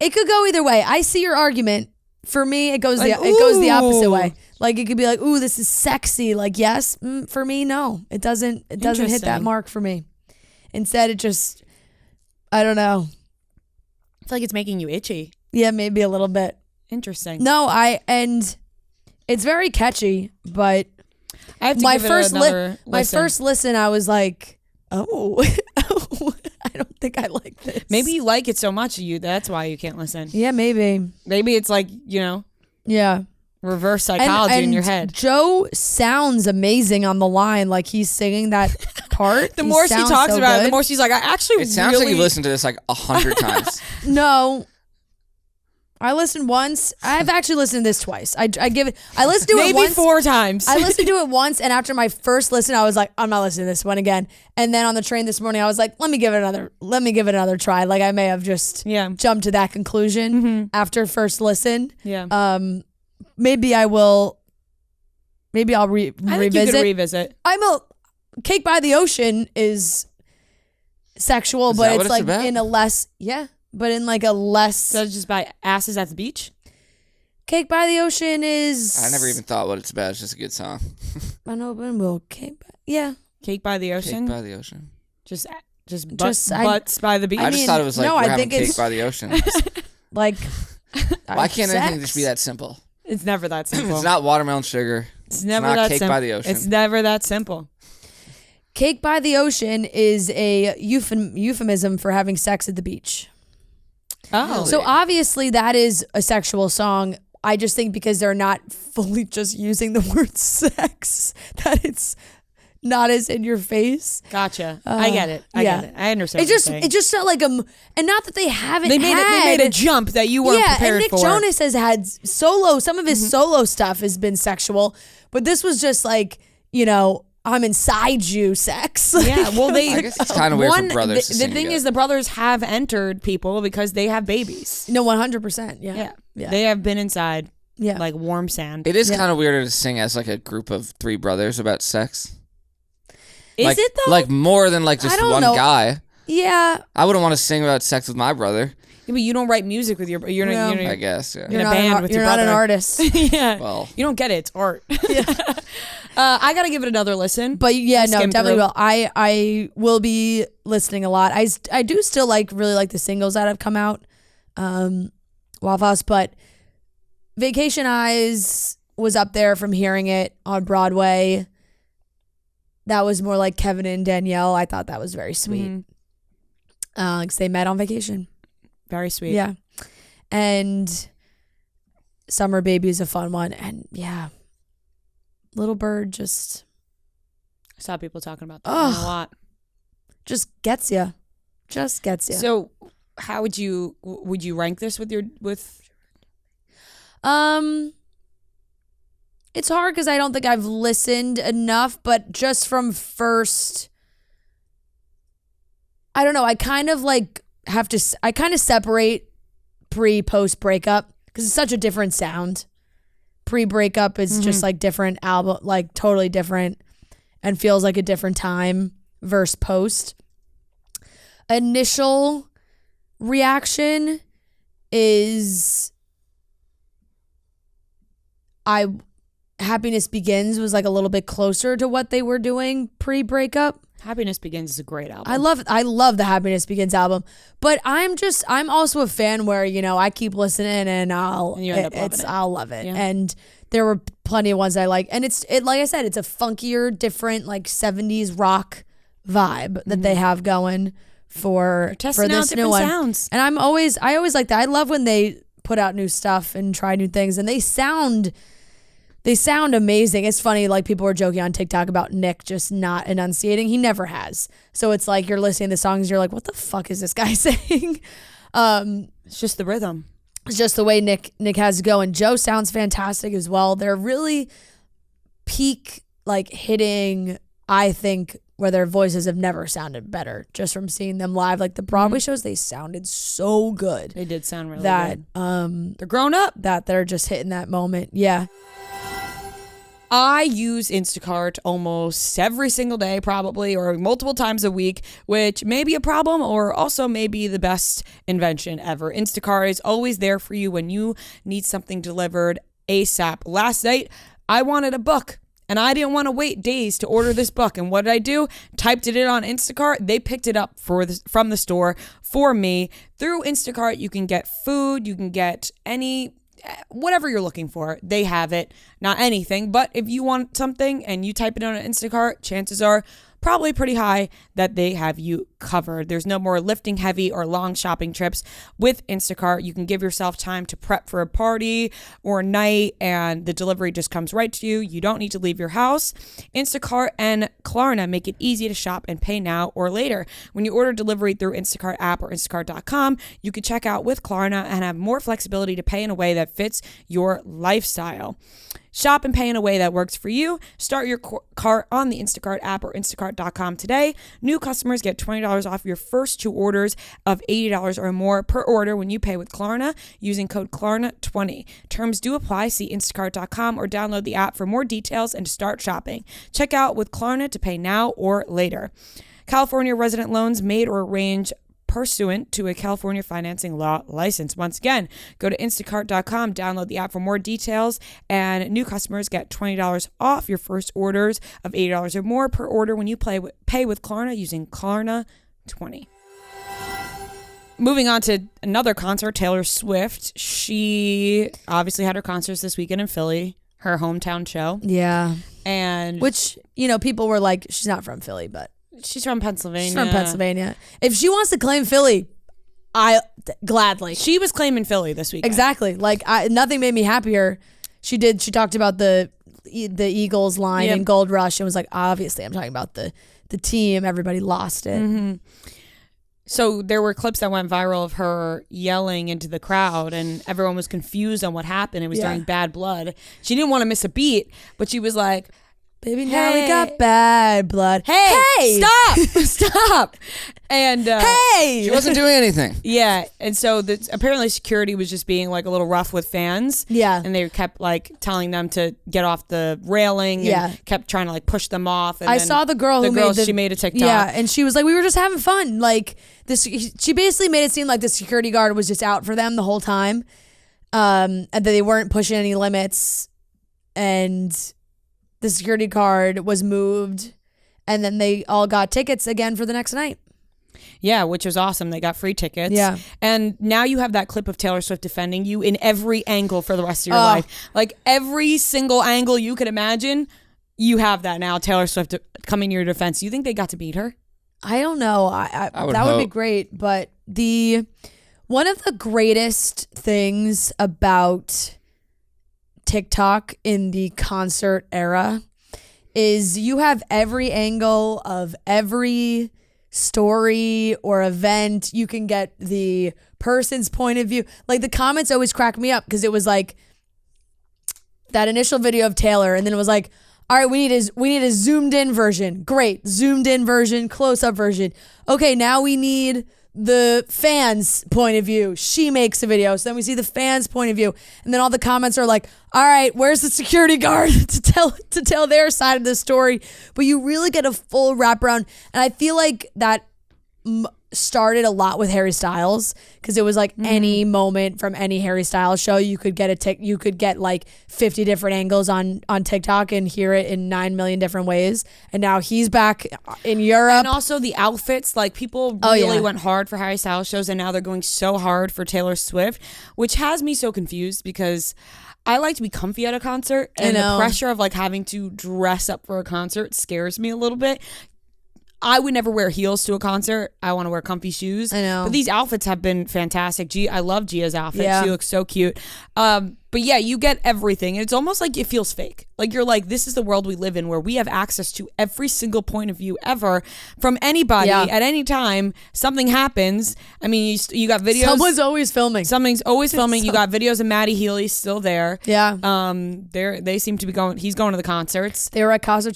It could go either way. I see your argument. For me, it goes the opposite way. Like it could be like, ooh, this is sexy. Like yes, for me, no, it doesn't hit that mark for me. Instead, it just, I don't know. I feel like it's making you itchy. Yeah, maybe a little bit. Interesting. No, and it's very catchy, but I have to my give first it another listen. my first listen, I was like, oh, I don't think I like this. Maybe you like it so much, that's why you can't listen. Yeah, maybe. Maybe it's like, yeah, reverse psychology in your head. Joe sounds amazing on the line, like he's singing that part. The more she talks about it, the more she's like, I actually It sounds like you've listened to this like 100 times. No. I listened once. I've actually listened to this twice. I listened to it maybe once. 4 times. I listened to it once, and after my first listen, I was like, I'm not listening to this one again. And then on the train this morning, I was like, let me give it another try. Like I may have just jumped to that conclusion after first listen. Yeah. Maybe I will. Maybe I'll I think revisit. you could revisit. Cake by the Ocean is sexual, Is but that what it's like about? in a less but in like a less. So it's just by asses at the beach? Cake by the Ocean is. I never even thought what it's about. It's just a good song. An open will cake by, yeah. Cake by the ocean? Cake by the ocean. Just butts by the beach? I just thought it was like no, we're I having think cake it's- by the ocean. Like. Why can't sex. anything just be that simple? It's never that simple. It's not watermelon sugar. It's never not that cake simple. by the ocean. It's never that simple. Cake by the Ocean is a euphemism for having sex at the beach. Oh. So obviously that is a sexual song. I just think because they're not fully just using the word sex, that it's not as in your face. Gotcha. I get it. I get it. I understand. It just felt like and not that they haven't. They made a jump that you weren't prepared and Nick for. Jonas has had some of his solo stuff has been sexual, but this was just like, I'm inside you sex. Yeah, well, I guess it's kind of weird for brothers to The sing thing together. is, the brothers have entered people because they have babies. No, 100%. Yeah. They have been inside, Yeah. like warm sand. It is kind of weirder to sing as like a group of 3 brothers about sex. Is it though? Like more than like just I don't one know. guy. Yeah. I wouldn't want to sing about sex with my brother. Yeah, but you don't write music with your. You're No. I guess. Yeah. in a band with your You're not an brother. artist. Yeah. Well. You don't get it. It's art. I gotta give it another listen. But yeah, no, Skim definitely through. will. I will be listening a lot. I do still really like the singles that have come out, Waffle House, but Vacation Eyes was up there from hearing it on Broadway. That was more like Kevin and Danielle. I thought that was very sweet. Because they met on vacation. Very sweet. Yeah. And Summer Baby is a fun one. And yeah, Little Bird just I saw people talking about that one a lot. gets you. Just gets you. So, how would you rank this with It's hard because I don't think I've listened enough, but just from first, I don't know. I kind of separate pre-post breakup because it's such a different sound. Pre-breakup is just like different album, like totally different, and feels like a different time versus post. Initial reaction is Happiness Begins was like a little bit closer to what they were doing pre-breakup. Happiness Begins is a great album. I love the Happiness Begins album, but I'm also a fan where, I keep listening and I'll love it. Yeah. And there were plenty of ones I like, and it's like I said, it's a funkier, different like 70s rock vibe that they have going for testing this out new different one. sounds. And I always like that. I love when they put out new stuff and try new things, and they sound amazing. It's funny, like people were joking on TikTok about Nick just not enunciating. He never has. So it's like you're listening to songs, you're like, what the fuck is this guy saying? It's just the rhythm. It's just the way Nick has it going. Joe sounds fantastic as well. They're really peak like hitting, I think, where their voices have never sounded better just from seeing them live. Like the Broadway shows, they sounded so good. They did sound really good. That They're grown up. that they're just hitting that moment. Yeah. I use Instacart almost every single day, probably, or multiple times a week, which may be a problem or also may be the best invention ever. Instacart is always there for you when you need something delivered ASAP. Last night, I wanted a book. And I didn't want to wait days to order this book. And what did I do? Typed it in on Instacart. They picked it up from the store for me. Through Instacart, you can get food. You can get whatever you're looking for. They have it. Not anything. But if you want something and you type it in on Instacart, chances are probably pretty high that they have you covered. There's no more lifting heavy or long shopping trips with Instacart. You can give yourself time to prep for a party or a night, and the delivery just comes right to you. You don't need to leave your house. Instacart and Klarna make it easy to shop and pay now or later. When you order delivery through Instacart app or instacart.com, you can check out with Klarna and have more flexibility to pay in a way that fits your lifestyle. Shop and pay in a way that works for you. Start your cart on the Instacart app or instacart.com today. New customers get $20 off your first 2 orders of $80 or more per order when you pay with Klarna using code Klarna20. Terms do apply. See instacart.com or download the app for more details and to start shopping. Check out with Klarna to pay now or later. California resident loans made or arranged pursuant to a California financing law license. Once again, go to instacart.com, download the app for more details, and new customers get $20 off your first orders of $80 or more per order when you pay with Klarna using Klarna20. Moving on to another concert, Taylor Swift. She obviously had her concerts this weekend in Philly, her hometown show. Yeah. And which, people were like, she's not from Philly, but she's from Pennsylvania. she's from Pennsylvania. If she wants to claim Philly, gladly. She was claiming Philly this weekend. Exactly. Like, nothing made me happier. She talked about the Eagles line in Gold Rush and was like, obviously I'm talking about the team. Everybody lost it. Mm-hmm. So there were clips that went viral of her yelling into the crowd, and everyone was confused on what happened. It was during Bad Blood. She didn't want to miss a beat, but she was like, baby, now we got bad blood. Hey, stop. And hey, she wasn't doing anything. Yeah, and so apparently security was just being like a little rough with fans. Yeah, and they kept like telling them to get off the railing. And kept trying to like push them off. And I saw the girl she made a TikTok. Yeah, and she was like, we were just having fun. Like this, she basically made it seem like the security guard was just out for them the whole time, and that they weren't pushing any limits, and the security guard was moved, and then they all got tickets again for the next night. Yeah, which was awesome. They got free tickets. Yeah. And now you have that clip of Taylor Swift defending you in every angle for the rest of your life. Like every single angle you could imagine, you have that now. Taylor Swift coming to your defense. You think they got to beat her? I don't know. That would be great. But one of the greatest things about TikTok in the concert era is you have every angle of every story or event. You can get the person's point of view. Like the comments always crack me up because it was like that initial video of Taylor, and then it was like, all right, we need a zoomed in version. Great. Zoomed in version, close up version. Okay, now we need the fans' point of view. She makes a video. So then we see the fans' point of view. And then all the comments are like, all right, where's the security guard to tell their side of the story? But you really get a full wraparound. And I feel like that started a lot with Harry Styles, because it was like any moment from any Harry Styles show, you could get like 50 different angles on TikTok and hear it in 9 million different ways. And now he's back in Europe. And also the outfits, like people really went hard for Harry Styles shows, and now they're going so hard for Taylor Swift, which has me so confused because I like to be comfy at a concert, and the pressure of like having to dress up for a concert scares me a little bit. I would never wear heels to a concert. I want to wear comfy shoes. I know. But these outfits have been fantastic. I love Gia's outfit. Yeah. She looks so cute. But yeah, you get everything. And it's almost like it feels fake. Like you're like, this is the world we live in where we have access to every single point of view ever from anybody at any time. Something happens. I mean, you got videos. Someone's always filming. Something's always filming. You got videos of Maddie Healy still there. Yeah. They seem to be going. He's going to the concerts. They were at Casa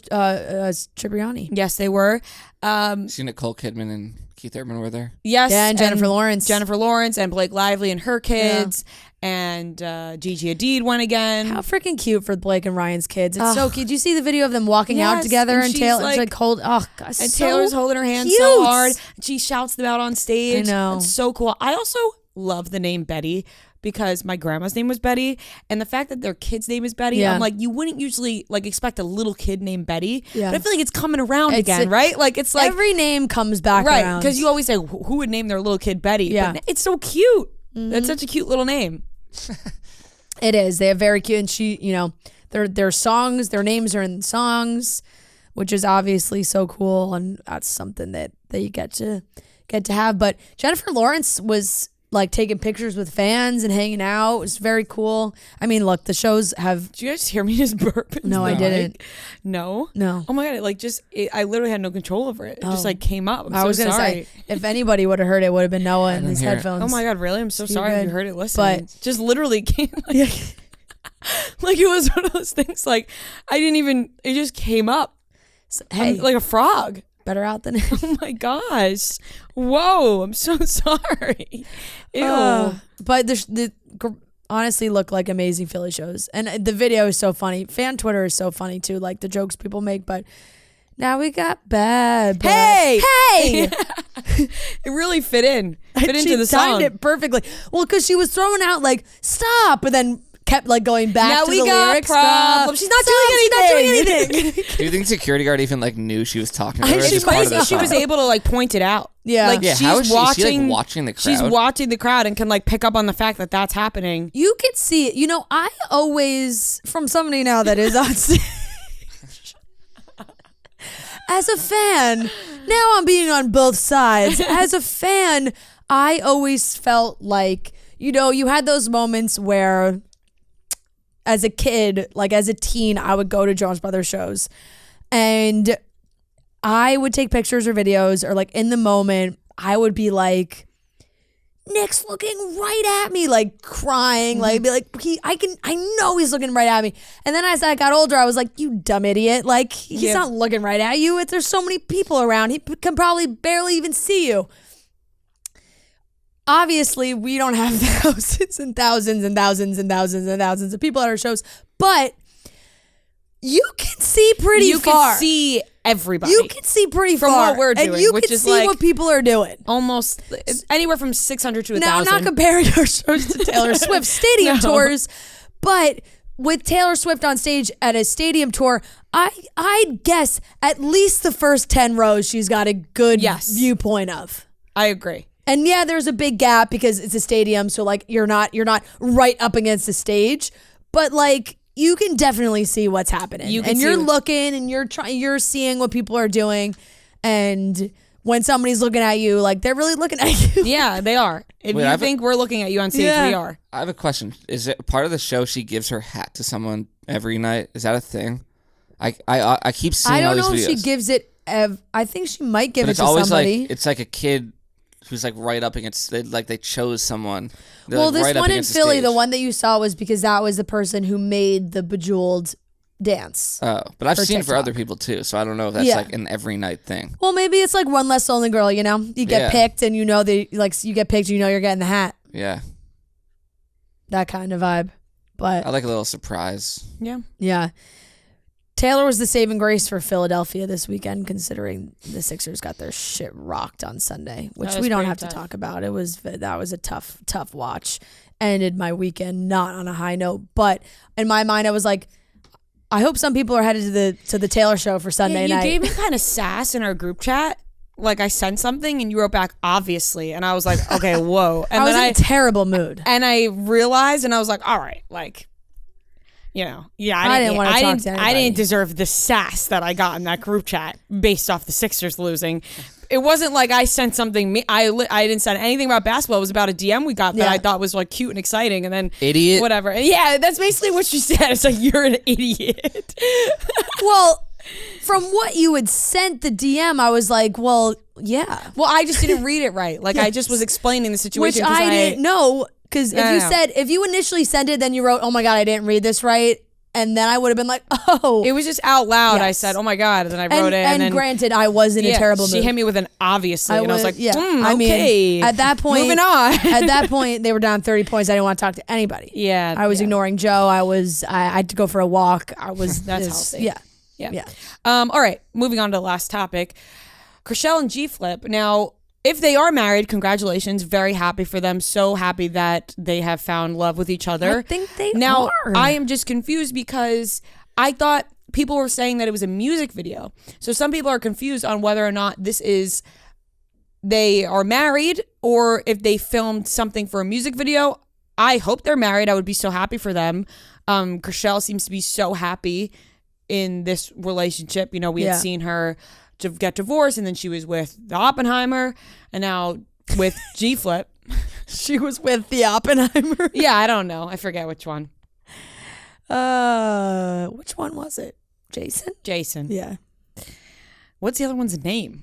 Cipriani. Yes, they were. See, Nicole Kidman and Keith Urban were there. Yes, yeah, and Jennifer Lawrence and Blake Lively and her kids, and Gigi Gigi Hadid went again. How freaking cute for Blake and Ryan's kids. It's so cute. Did you see the video of them walking out together and Taylor's like hold God, and so Taylor's holding her hand cute. so hard. She shouts them out on stage. I know. It's so cool. I also love the name Betty because my grandma's name was Betty, and the fact that their kid's name is Betty, I'm like, you wouldn't usually like expect a little kid named Betty, but I feel like it's coming around again, right? Like it's like every name comes back around. Because you always say who would name their little kid Betty, but it's so cute. That's such a cute little name. It is. They have very cute, and she, you know, their songs, their names are in songs, which is obviously so cool, and that's something that you get to have. But Jennifer Lawrence was like taking pictures with fans and hanging out. It was very cool. I mean, look, the shows have. Did you guys hear me just burp? No, I didn't. No. Oh my god! I literally had no control over it. It just like came up. I was gonna sorry. say, if anybody would have heard it, would have been Noah and his hear it. headphones. Oh my god! Really? I'm so sorry if you heard it. Listen, But just literally came. Like it was one of those things. Like I didn't even. It just came up. Hey, like a frog. better out than Oh my gosh! Whoa! I'm so sorry. Ew. But the honestly look like amazing Philly shows, and the video is so funny. Fan Twitter is so funny too, like the jokes people make. But now we got bad. Hey! It really fit into the song. Timed it perfectly. Well, because she was throwing out like "stop," but then kept like going back Now to we the got lyrics. problems. She's not doing anything. Do you think security guard even like knew she was talking to her? She was able to like point it out. Yeah. Like Yeah, she's how is she? Is she, watching, like, watching the She's crowd? watching the crowd and can like pick up on the fact that that's happening. You could see it. You know, I always, from somebody now that is on stage, as a fan, now I'm being on both sides. As a fan, I always felt like, you know, you had those moments where as a kid, like as a teen, I would go to Jonas Brothers shows and I would take pictures or videos, or like in the moment, I would be like, Nick's looking right at me, like crying, like be like, I know he's looking right at me. And then as I got older, I was like, you dumb idiot, like he's not looking right at you. There's so many people around, he can probably barely even see you. Obviously, we don't have thousands and thousands and thousands and thousands and thousands of people at our shows, but you can see pretty far. You can see everybody. You can see pretty from far. what we're doing, and you which can is see like what people are doing. Almost anywhere from 600 to 1,000. Now, I'm not comparing our shows to Taylor Swift stadium tours, but with Taylor Swift on stage at a stadium tour, I'd guess at least the first 10 rows she's got a good viewpoint of. I agree. And yeah, there's a big gap because it's a stadium, so like you're not right up against the stage, but like you can definitely see what's happening. You're looking and you're seeing what people are doing, and when somebody's looking at you, like they're really looking at you. Yeah, they are. If you think we're looking at you on stage, we are. I have a question. Is it part of the show she gives her hat to someone every night? Is that a thing? I keep seeing all these videos. I don't know if she gives it. I think she might give it to always somebody. Like, it's like a kid who's like right up against, like they chose someone. They're well, like this right one up in against Philly, the stage. one that you saw was because that was the person who made the Bejeweled dance. Oh, but I've seen it for TikTok. other people too, so I don't know if that's like an every night thing. Well, maybe it's like one less lonely girl, you know? You get picked and you know you get picked, you know you're getting the hat. Yeah. That kind of vibe. But I like a little surprise. Yeah. Yeah. Taylor was the saving grace for Philadelphia this weekend, considering the Sixers got their shit rocked on Sunday, which we don't have to talk about. That was a tough watch. Ended my weekend not on a high note, but in my mind, I was like, I hope some people are headed to the Taylor show for Sunday night. You gave me kind of sass in our group chat. Like I sent something and you wrote back, obviously, and I was like, okay, whoa. And I was in a terrible mood, and I realized, and I was like, all right, like. You know, I didn't want to talk to anybody. I didn't deserve the sass that I got in that group chat based off the Sixers losing. It wasn't like I sent something. I didn't send anything about basketball. It was about a DM we got that I thought was like cute and exciting, and then idiot, whatever. And yeah, that's basically what she said. It's like you're an idiot. Well, from what you had sent the DM, I was like, well, yeah. Well, I just didn't read it right. Like I just was explaining the situation, which I didn't know. Because if you initially sent it, then you wrote, oh my God, I didn't read this right. and then I would have been like, oh. It was just out loud. Yes. I said, "Oh my god," and then I wrote it. And then, granted, I was in a terrible mood. She hit me with an obviously, and I was like, I mean, okay. at that point, moving on. At that point, they were down 30 points. I didn't want to talk to anybody. Yeah, I was ignoring Joe. I had to go for a walk. I was That's healthy. Yeah. All right, moving on to the last topic. Chrishell and G Flip. Now, if they are married, congratulations. Very happy for them. So happy that they have found love with each other. I think they now, are. I am just confused because I thought people were saying that it was a music video. So some people are confused on whether or not this is they are married or if they filmed something for a music video. I hope they're married. I would be so happy for them. Chrishell seems to be so happy in this relationship. You know, we had seen her to get divorced, and then she was with the Oppenheimer, and now with G Flip. She was with the Oppenheimer. Yeah, I don't know. I forget which one. Which one was it? Jason? Yeah. What's the other one's name?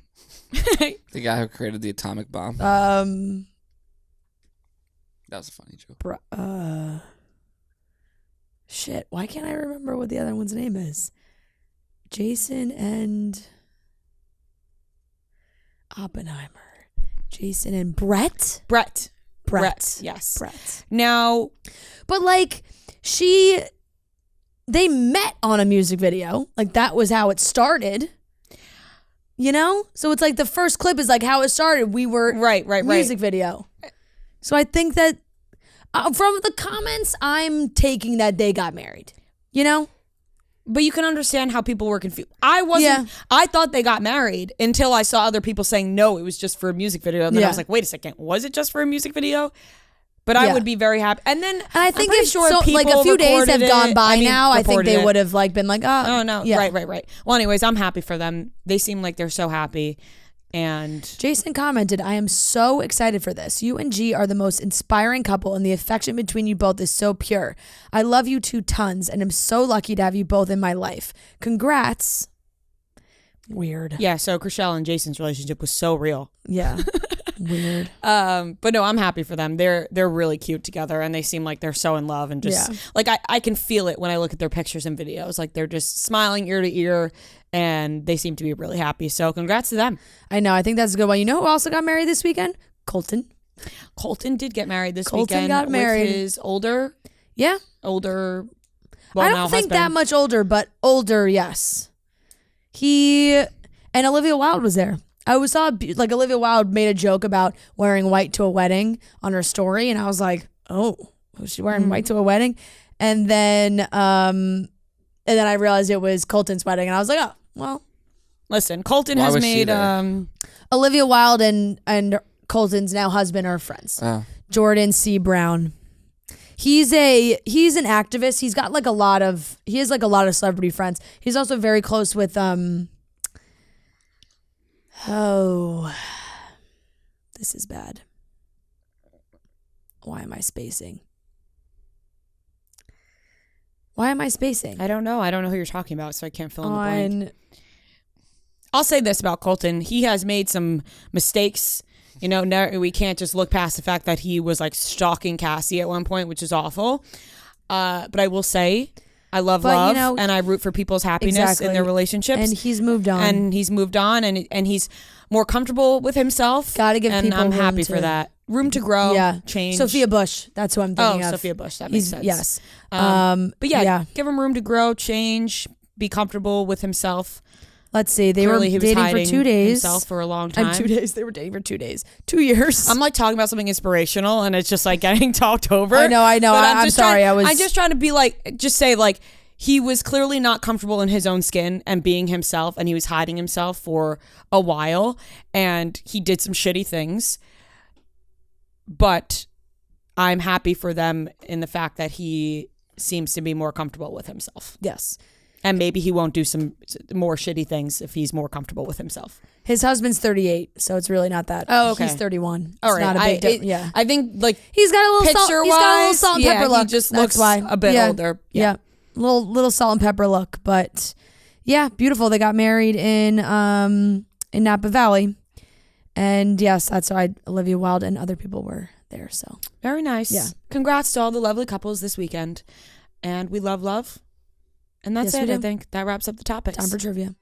The guy who created the atomic bomb. That was a funny joke. Shit, why can't I remember what the other one's name is? Jason and Oppenheimer. Jason and Brett? Brett. Yes. Brett. Now, but like they met on a music video. Like that was how it started. You know? So it's like the first clip is like how it started. We were right. Music video. So I think that from the comments, I'm taking that they got married. You know? But you can understand how people were confused. I wasn't. Yeah. I thought they got married until I saw other people saying no, it was just for a music video. And then I was like, wait a second, was it just for a music video? But I would be very happy. And then I think if like a few days have gone by now, I think they would have like been like, oh no, right. Well, anyways, I'm happy for them. They seem like they're so happy. And Jason commented, I am so excited for this. You and G are the most inspiring couple, and the affection between you both is so pure. I love you two tons, and I'm so lucky to have you both in my life. Congrats. Weird. Yeah, so Chrishell and Jason's relationship was so real. Yeah. Weird. But no, I'm happy for them. They're really cute together, and they seem like they're so in love, and just like I can feel it when I look at their pictures and videos. Like they're just smiling ear to ear, and they seem to be really happy. So congrats to them. I know. I think that's a good one. You know who also got married this weekend? Colton. Colton did get married this weekend. Colton got married. With his older. Well, I don't think that much older, but older, yes. He and Olivia Wilde was there. I always saw like Olivia Wilde made a joke about wearing white to a wedding on her story, and I was like, "Oh, was she wearing white to a wedding?" And then I realized it was Colton's wedding, and I was like, "Oh, well." Listen, Colton has made Olivia Wilde and Colton's now husband are friends. Jordan C. Brown. He's an activist. He has like a lot of celebrity friends. He's also very close with this is bad. Why am I spacing? I don't know. I don't know who you're talking about, so I can't fill in the blank. I'll say this about Colton. He has made some mistakes. You know, we can't just look past the fact that he was like stalking Cassie at one point, which is awful. But I will say, I love love, you know, and I root for people's happiness in their relationships. And he's moved on. And he's more comfortable with himself. Gotta give people I'm happy room for that. Room to grow, change. Sophia Bush, that's who I'm thinking of. Sophia Bush, that makes sense. Yes. But give him room to grow, change, be comfortable with himself. Let's see. They were dating for 2 days. Himself for a long time. 2 days. They were dating for 2 days. 2 years. I'm like talking about something inspirational, and it's just like getting talked over. I know. I'm sorry. I'm just trying to be like, just say like, he was clearly not comfortable in his own skin and being himself, and he was hiding himself for a while, and he did some shitty things. But I'm happy for them in the fact that he seems to be more comfortable with himself. Yes. And maybe he won't do some more shitty things if he's more comfortable with himself. His husband's 38, so it's really not that. Oh, okay. He's 31. All right. Not a big difference. Yeah. I think like he's got a little salt and pepper look. He just looks a bit older. Yeah. Little salt and pepper look, but yeah, beautiful. They got married in Napa Valley, and yes, that's why Olivia Wilde and other people were there. So very nice. Yeah. Congrats to all the lovely couples this weekend, and we love. And that's Yes, we it. I do. think that wraps up the topics. Time for trivia.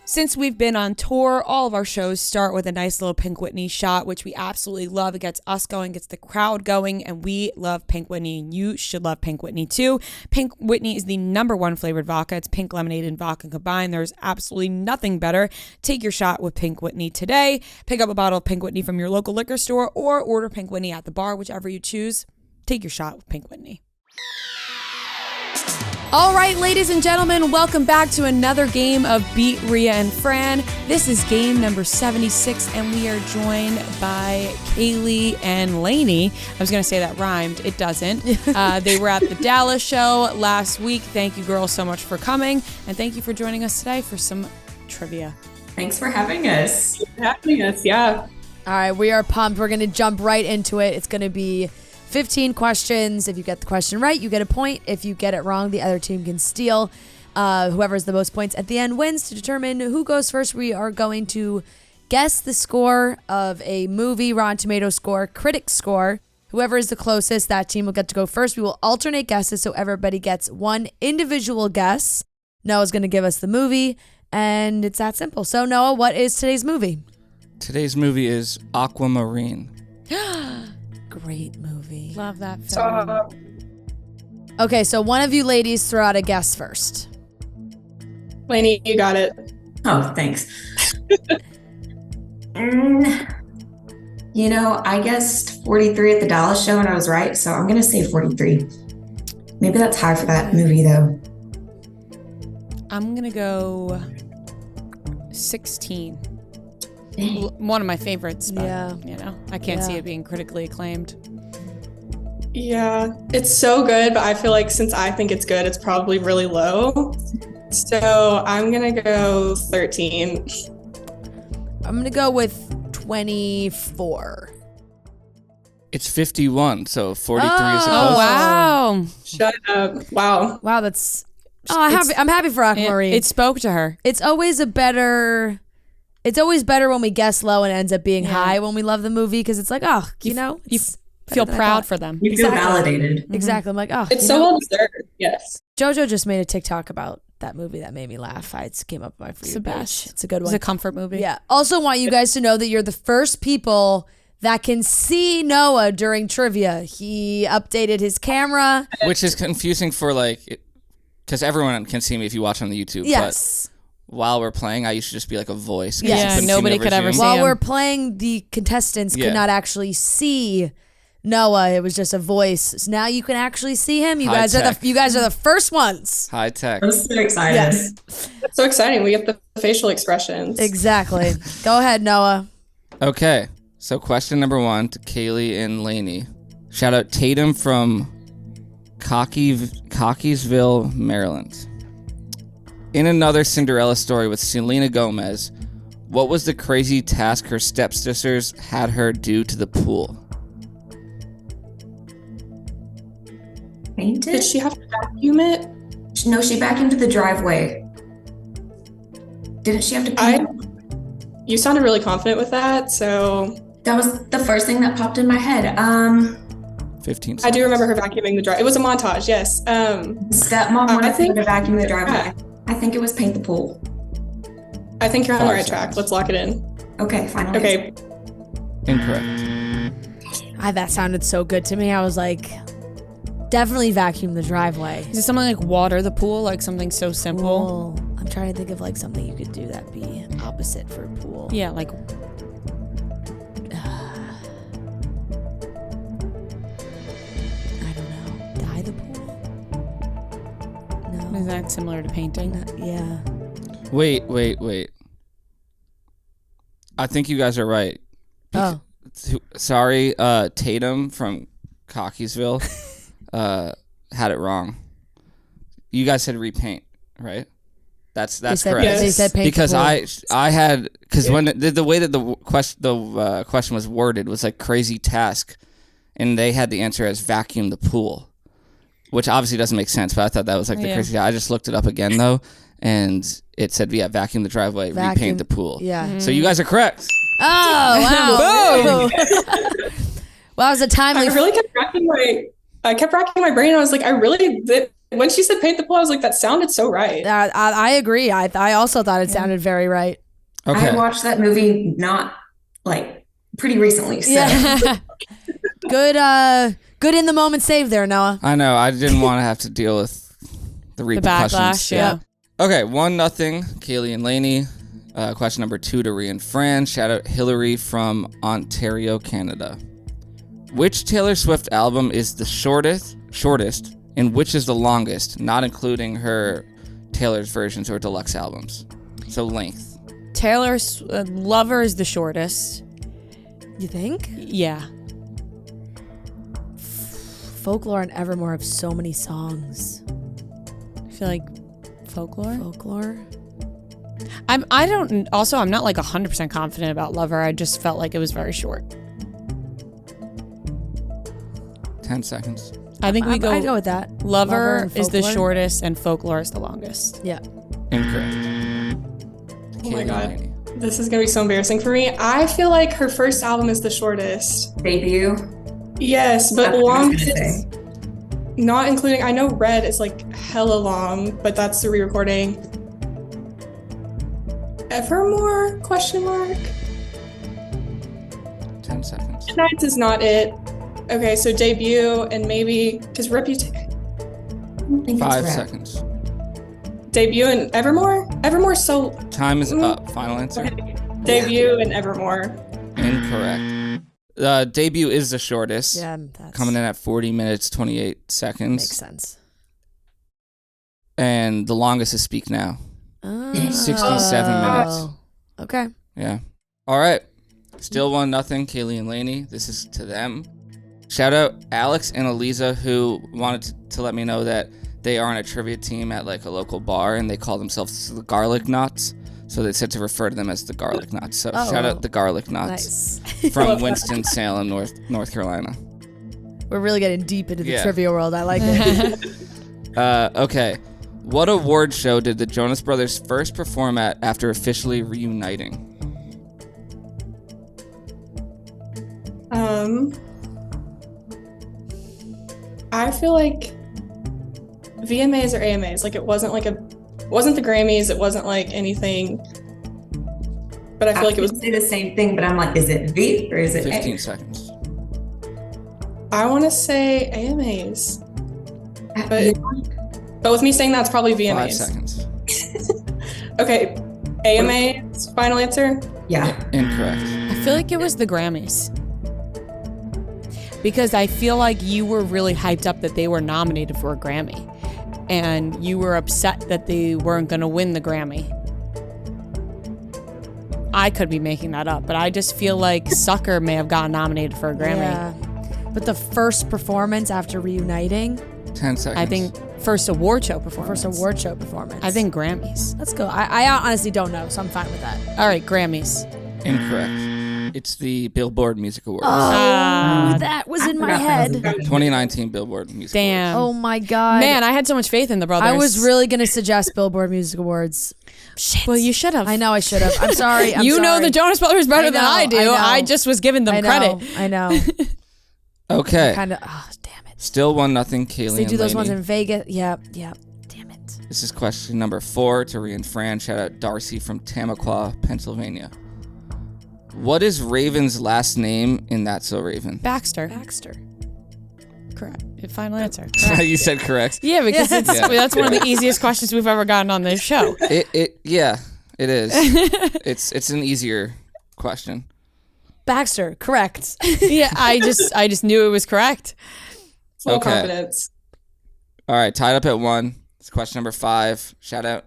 Since we've been on tour, all of our shows start with a nice little Pink Whitney shot, which we absolutely love. It gets us going, gets the crowd going, and we love Pink Whitney, and you should love Pink Whitney too. Pink Whitney is the #1 flavored vodka. It's pink lemonade and vodka combined. There's absolutely nothing better. Take your shot with Pink Whitney today. Pick up a bottle of Pink Whitney from your local liquor store or order Pink Whitney at the bar, whichever you choose. Take your shot with Pink Whitney. All right, ladies and gentlemen, welcome back to another game of Beat Rhea and Fran. This is game number 76, and we are joined by Hailey and Lainey. I was going to say that rhymed. It doesn't. They were at the Dallas show last week. Thank you, girls, so much for coming, and thank you for joining us today for some trivia. Thanks for having us. Thanks for having us, yeah. All right, we are pumped. We're going to jump right into it. It's going to be 15 questions. If you get the question right, you get a point. If you get it wrong, the other team can steal. Whoever has the most points at the end wins. To determine who goes first, we are going to guess the score of a movie, Rotten Tomatoes score, critic score. Whoever is the closest, that team will get to go first. We will alternate guesses so everybody gets one individual guess. Noah's going to give us the movie, and it's that simple. So, Noah, what is today's movie? Today's movie is Aquamarine. Great movie. Love that film. Okay, so one of you ladies throw out a guess first. Lainey, you got it. Oh, thanks. I guessed 43 at the Dallas show and I was right, so I'm going to say 43. Maybe that's high for that movie, though. I'm going to go 16. Dang. One of my favorites, but, Yeah. I can't see Yeah. it being critically acclaimed. Yeah, it's so good, but I feel like since I think it's good, it's probably really low. So I'm going to go 13. I'm going to go with 24. It's 51, so 43 is Oh, close. Oh, wow. Shut up. Wow. Wow, that's... I'm happy for Aquamarine. It spoke to her. It's always better when we guess low and it ends up being high when we love the movie, because it's like, You it's feel better than I proud thought. for them. You feel validated. Exactly. I'm like, It's so well deserved. Yes. JoJo just made a TikTok about that movie that made me laugh. It came up on my For You Sebastian. page. It's a good It's one. a comfort movie. Yeah. Also want you guys to know that you're the first people that can see Noah during trivia. He updated his camera. Which is confusing for because everyone can see me if you watch on the YouTube. Yes. But while we're playing, I used to just be like a voice. 'cause Yeah, you couldn't see me nobody over could ever Zoom. see While him. we're playing, the contestants Yeah. could not actually see Noah. It was just a voice. So now you can actually see him. You High guys tech. are the first ones. High tech. I'm so excited. Yes. It's so exciting. We get the facial expressions. Exactly. Go ahead, Noah. Okay, so question number 1 to Kaylee and Lainey. Shout out Tatum from Cockeysville, Maryland. In another Cinderella story with Selena Gomez, what was the crazy task her stepsisters had her do to the pool? Paint Did it? she have to vacuum it? No, she vacuumed the driveway. Didn't she have to paint it? You sounded really confident with that, so That was the first thing that popped in my head. 15 seconds. I do remember her vacuuming the driveway. It was a montage, yes. Stepmom I wanted her think- to vacuum the driveway. yeah. I think it was paint the pool. I think you're on the 5 right track. seconds. Let's lock it in. Okay, finally. Okay. Incorrect. That sounded so good to me. I was like, definitely vacuum the driveway. Is it something like water the pool, like something so simple? Pool. I'm trying to think of like something you could do that'd be opposite for pool. Yeah, like I don't know. Dye the pool? No. is that similar to painting? Yeah. Wait. I think you guys are right. Oh. Sorry, Tatum from Cockeysville had it wrong. You guys said repaint, right? That's They said, correct. They said paint Because the pool. I had when the way that the question was worded was like crazy task, and they had the answer as vacuum the pool, which obviously doesn't make sense. But I thought that was like the Yeah. crazy. I just looked it up again though, and it said vacuum the driveway, Vacuum- repaint the pool. Yeah. So you guys are correct. Oh, wow. Well, it was a timely. I really kept racking my brain. And I was like, I really When she said paint the pool, I was like, that sounded so right. I agree. I also thought it sounded very right. Okay. I watched that movie not like pretty recently. So. Yeah. Good in the moment save there, Noah. I know. I didn't want to have to deal with the repercussions. backlash, yeah. Okay, 1-0, Kaylee and Lainey. Question number 2 to Rhea and Fran. Shout out Hillary from Ontario, Canada. Which Taylor Swift album is the shortest, and which is the longest, not including her Taylor's versions or deluxe albums? So length. Taylor's Lover is the shortest. You think? Yeah. Folklore and Evermore have so many songs. I feel like Folklore. I'm not like 100% confident about Lover. I just felt like it was very short. 10 seconds. I think I'd go with that. Lover and is the Folklore. shortest and Folklore is the longest. Yeah. Incorrect. Oh my Kaylee God. and Lainey. This is going to be so embarrassing for me. I feel like her first album is the shortest. Debut. Yes, but That's what I was longest, gonna say. not including, I know Red is like hella long, but that's the re-recording. Evermore, question mark? 10 seconds. Nights is not it. Okay, so debut and maybe, because Reputation, I don't think it's 5 Red. seconds. debut and Evermore? Evermore's so, Time is up. Final answer. debut and Evermore. Incorrect. Debut is the shortest. Yeah, that's Coming in at 40 minutes, 28 seconds. makes sense. And the longest is Speak Now. Oh. 67 minutes. Okay. Yeah. All right. Still 1-0, Kaylee and Lainey. This is to them. Shout out Alex and Eliza, who wanted to let me know that they are on a trivia team at like a local bar, and they call themselves the Garlic Knots. So they said to refer to them as the Garlic Knots. So shout out the Garlic Knots Nice. from Winston-Salem, North Carolina. We're really getting deep into the Yeah. trivia world. I like it. Okay. What award show did the Jonas Brothers first perform at after officially reuniting? I feel like VMAs or AMAs. Like it wasn't the Grammys. It wasn't like anything. But I feel like it was. Say the same thing, but I'm like, is it V or is it 15 A? seconds. I want to say AMAs. But with me saying that, it's probably 5 VMAs. seconds. Okay, AMAs. Final answer. Yeah. Incorrect. I feel like it was the Grammys. Because I feel like you were really hyped up that they were nominated for a Grammy. And you were upset that they weren't going to win the Grammy. I could be making that up, but I just feel like Sucker may have gotten nominated for a Grammy. Yeah. But the first performance after reuniting, 10 seconds. I think first award show performance. performance. I think Grammys. Let's go. I honestly don't know, so I'm fine with that. All right, Grammys. Incorrect. It's the Billboard Music Awards. Oh, that was in my head. 2019 Billboard Music Damn. Oh my God. Man, I had so much faith in the brothers. I was really going to suggest Billboard Music Awards. Shit. Well, you should have. I know I should have. I'm sorry. You know the Jonas Brothers better than I do. I know. I just was giving them credit. I know. Awards. Okay. Kind of. Oh, damn it. Still 1-0, Kaylee They and do those ones Lainey. in Vegas. Yep. Damn it. This is question number 4 to Rhea and Fran. Shout out Darcy from Tampa, Pennsylvania. What is Raven's last name in That's So Raven? Baxter. Correct. Final answer. Correct. You said correct. Yeah, because Yeah. that's one of the easiest questions we've ever gotten on this show. Yeah, it is. It's an easier question. Baxter. Correct. Yeah, I just knew it was correct. Full Okay. confidence. All right, tied up at 1. It's question number 5. Shout out.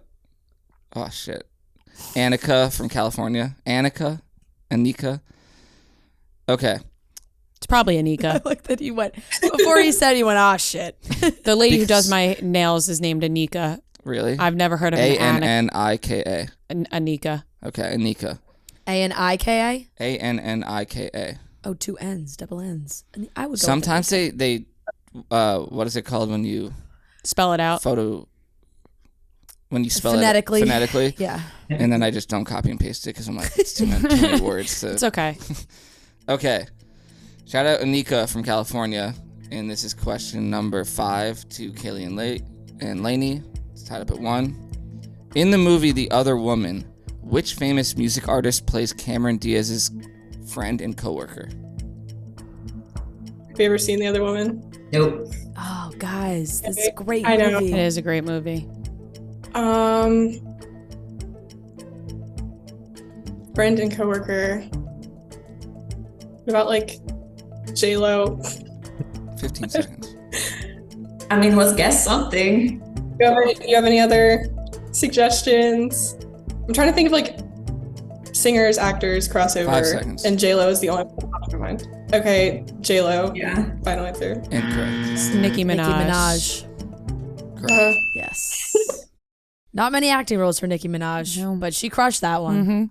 Oh shit. Annika from California. Anika. Okay. It's probably Anika. Like that he went before he said he went. Oh shit. The lady who Because- does my nails is named Anika. Really? I've never heard of an Annika. Anika. Okay, Anika. Anika. Annika. Oh, 2 N's, double N's. I would go with Sometimes they what is it called when you Spell it out. when you spell Phonetically. it phonetically? Yeah. And then I just don't copy and paste it because I'm like, it's too many words. It's okay. Okay. Shout out Anika from California. And this is question number 5 to Kaylee and and Lainey. It's tied up at 1. In the movie The Other Woman, which famous music artist plays Cameron Diaz's friend and coworker? Have you ever seen The Other Woman? Nope. Oh, guys, this is a great I know. movie. It is a great movie. Friend and coworker. What about like J-Lo? 15 seconds. I mean, let's guess something. You have any other suggestions? I'm trying to think of like singers, actors, crossover. 5 seconds. And J-Lo is the only one that popped in my mind. Okay, J-Lo. Yeah. Final answer. Incorrect. It's Nicki Minaj. Correct. Yes. Not many acting roles for Nicki Minaj, No. but she crushed that one. Mm-hmm.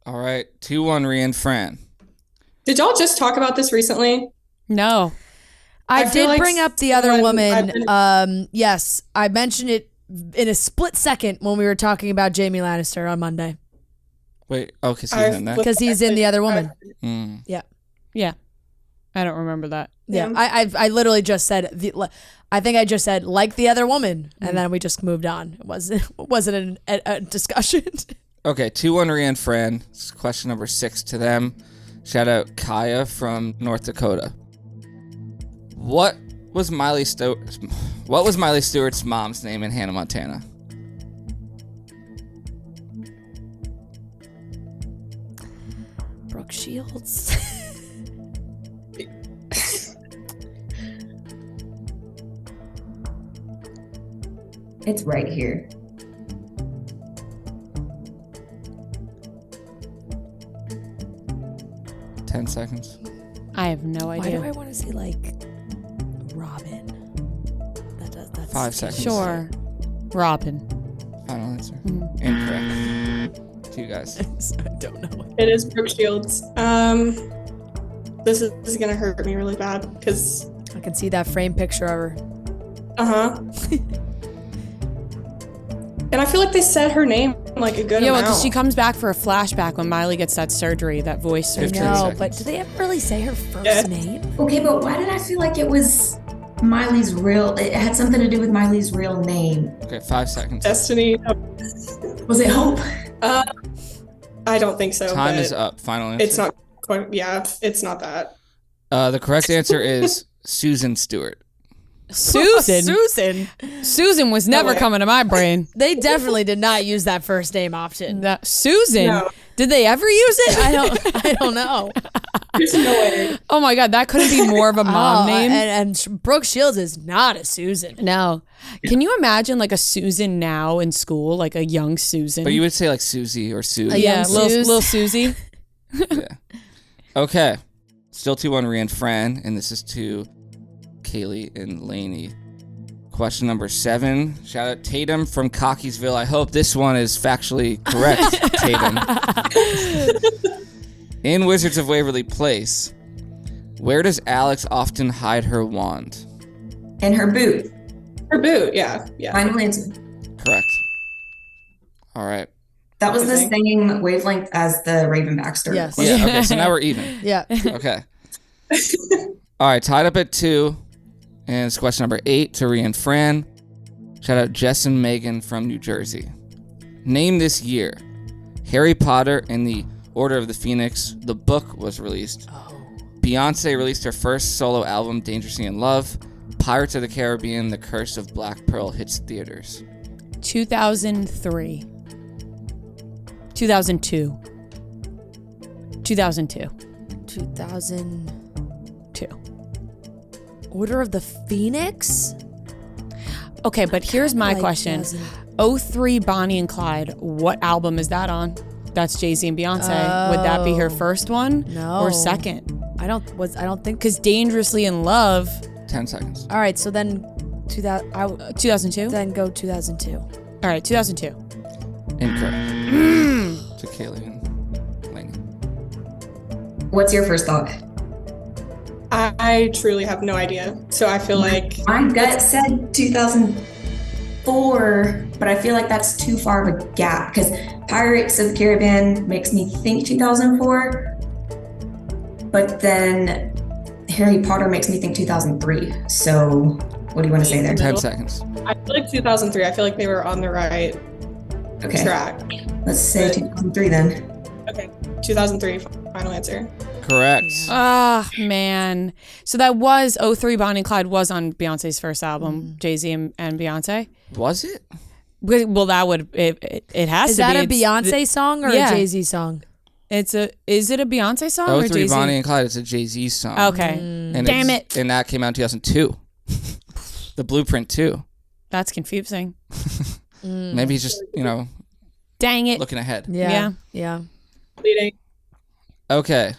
All right. 2-1, Rhea and Fran. Did y'all just talk about this recently? No. I feel did like bring up The Other someone- Woman. Yes, I mentioned it in a split second when we were talking about Jamie Lannister on Monday Wait. Oh, because he's in that. because he's in The Other Woman. Mm. Yeah. I don't remember that. Yeah, Yeah. I literally just said I think I just said like The Other Woman, and then we just moved on. It wasn't a discussion. Okay. 2-1, Rhea and Fran. This is question number 6 to them. Shout out Kaya from North Dakota. What was Miley Stewart's mom's name in Hannah Montana? Brooke Shields. It's right here. Ten seconds. I have no Why idea. do I want to say like Robin? That's 5 seconds. Sure. Robin. Final answer. Mm. Incorrect. To you guys. I don't know. It is Brooke Shields. This is gonna hurt me really bad because I can see that framed picture of her. And I feel like they said her name like a good Yeah, well, amount. because she comes back for a flashback when Miley gets that surgery, that voice surgery. 15 No, seconds. but do they ever really say her first Yeah. name? Okay, but why did I feel like it was Miley's real? It had something to do with Miley's real name. Okay, 5 seconds. Destiny. Was it Hope? I don't think so. Time but is up. Final answer. It's not quite. Yeah, it's not that. The correct answer is Susan Stewart. Susan was never way. coming to my brain. They definitely did not use that first name option. That Susan. No. Did they ever use it? I don't know. There's no way. Oh my God, that couldn't be more of a mom name. And Brooke Shields is not a Susan. No. Can you imagine like a Susan now in school, like a young Susan? But you would say like Susie or Sue. yeah, young little, Suze. little Susie. Yeah. Okay. Still 2-1, Rhea and Fran, and this is to Kaylee and Lainey. Question number 7. Shout out Tatum from Cockeysville. I hope this one is factually correct, Tatum. In Wizards of Waverly Place, where does Alex often hide her wand? And her boot. Her boot. Yeah. Final answer. Correct. All right. That was the Okay. same wavelength as the Ravenback story. Yes. Yeah, okay, so now we're even. Yeah. Okay. All right, tied up at 2. And it's question number 8 to Rhea and Fran. Shout out Jess and Megan from New Jersey. Name this year. Harry Potter and the Order of the Phoenix, the book, was released. Beyonce released her first solo album, Dangerously in Love. Pirates of the Caribbean, The Curse of Black Pearl hits theaters. 2003. 2002. 2002. 2002. Order of the Phoenix? Okay, but here's my Like question. 2000. 03 Bonnie and Clyde, what album is that on? That's Jay-Z and Beyonce. Would that be her first one? No. Or second? I don't think. Because Dangerously in Love, 10 seconds. All right, so then 2002? then go 2002. All right, 2002. Incorrect. To Kaylee and Lainey. What's your first thought? I truly have no idea. So I feel like My gut said 2004, but I feel like that's too far of a gap because Pirates of the Caribbean makes me think 2004, but then Harry Potter makes me think 2003. So What do you want to say there? 10 seconds. I feel like 2003. I feel like they were on the right track. Let's say 2003 then. Okay, 2003. Final answer. Correct. Ah, man. So that was 03. Bonnie and Clyde was on Beyonce's first album, Jay-Z and Beyonce. Was it? Well, that would it has Is to be. that a Beyonce song or a Jay-Z song? Is it a Beyonce song or 03 Jay-Z? Bonnie and Clyde. It's a Jay-Z song. Okay. And Damn it. And that came out in 2002. The Blueprint 2. That's confusing. Maybe he's just, Dang it. looking ahead. Yeah. Leading. Okay.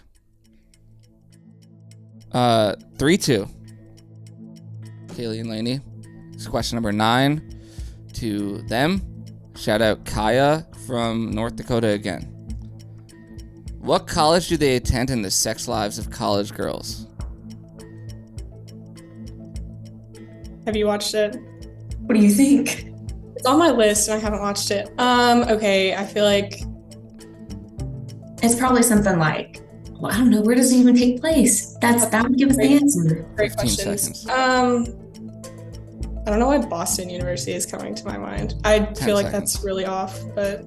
3-2. Hailey and Lainey. It's question number 9 to them. Shout out Kaya from North Dakota again. What college do they attend in the sex lives of college girls? Have you watched it? What do you think? It's on my list and I haven't watched it. Okay, I feel like It's probably something like, I don't know, where does it even take place? That would give us the answer. great 15 questions. seconds. I don't know why Boston University is coming to my mind. I feel like seconds. that's really off, but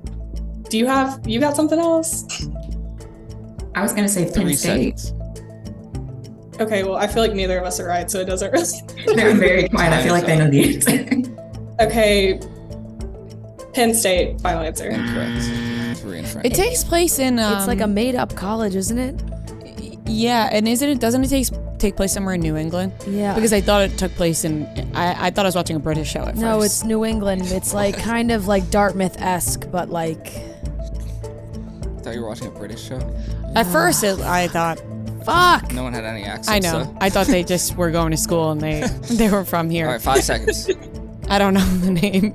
you got something else? I was going to say Penn 3 State. seconds. Okay, well, I feel like neither of us are right, so it doesn't really. They're very quiet. I feel like they know the answer. Okay, Penn State, final answer. Incorrect. 3 and Fran. It takes place in It's like a made-up college, isn't it? yeah, and doesn't it take place somewhere in New England? Yeah. Because I thought it took place in I thought I was watching a British show at No, first. it's New England. It's like kind of like Dartmouth-esque, but like... I thought you were watching a British show. At first I thought, Fuck! No one had any accents. I know. So. I thought they just were going to school and they were from here. All right, 5 seconds. I don't know the name.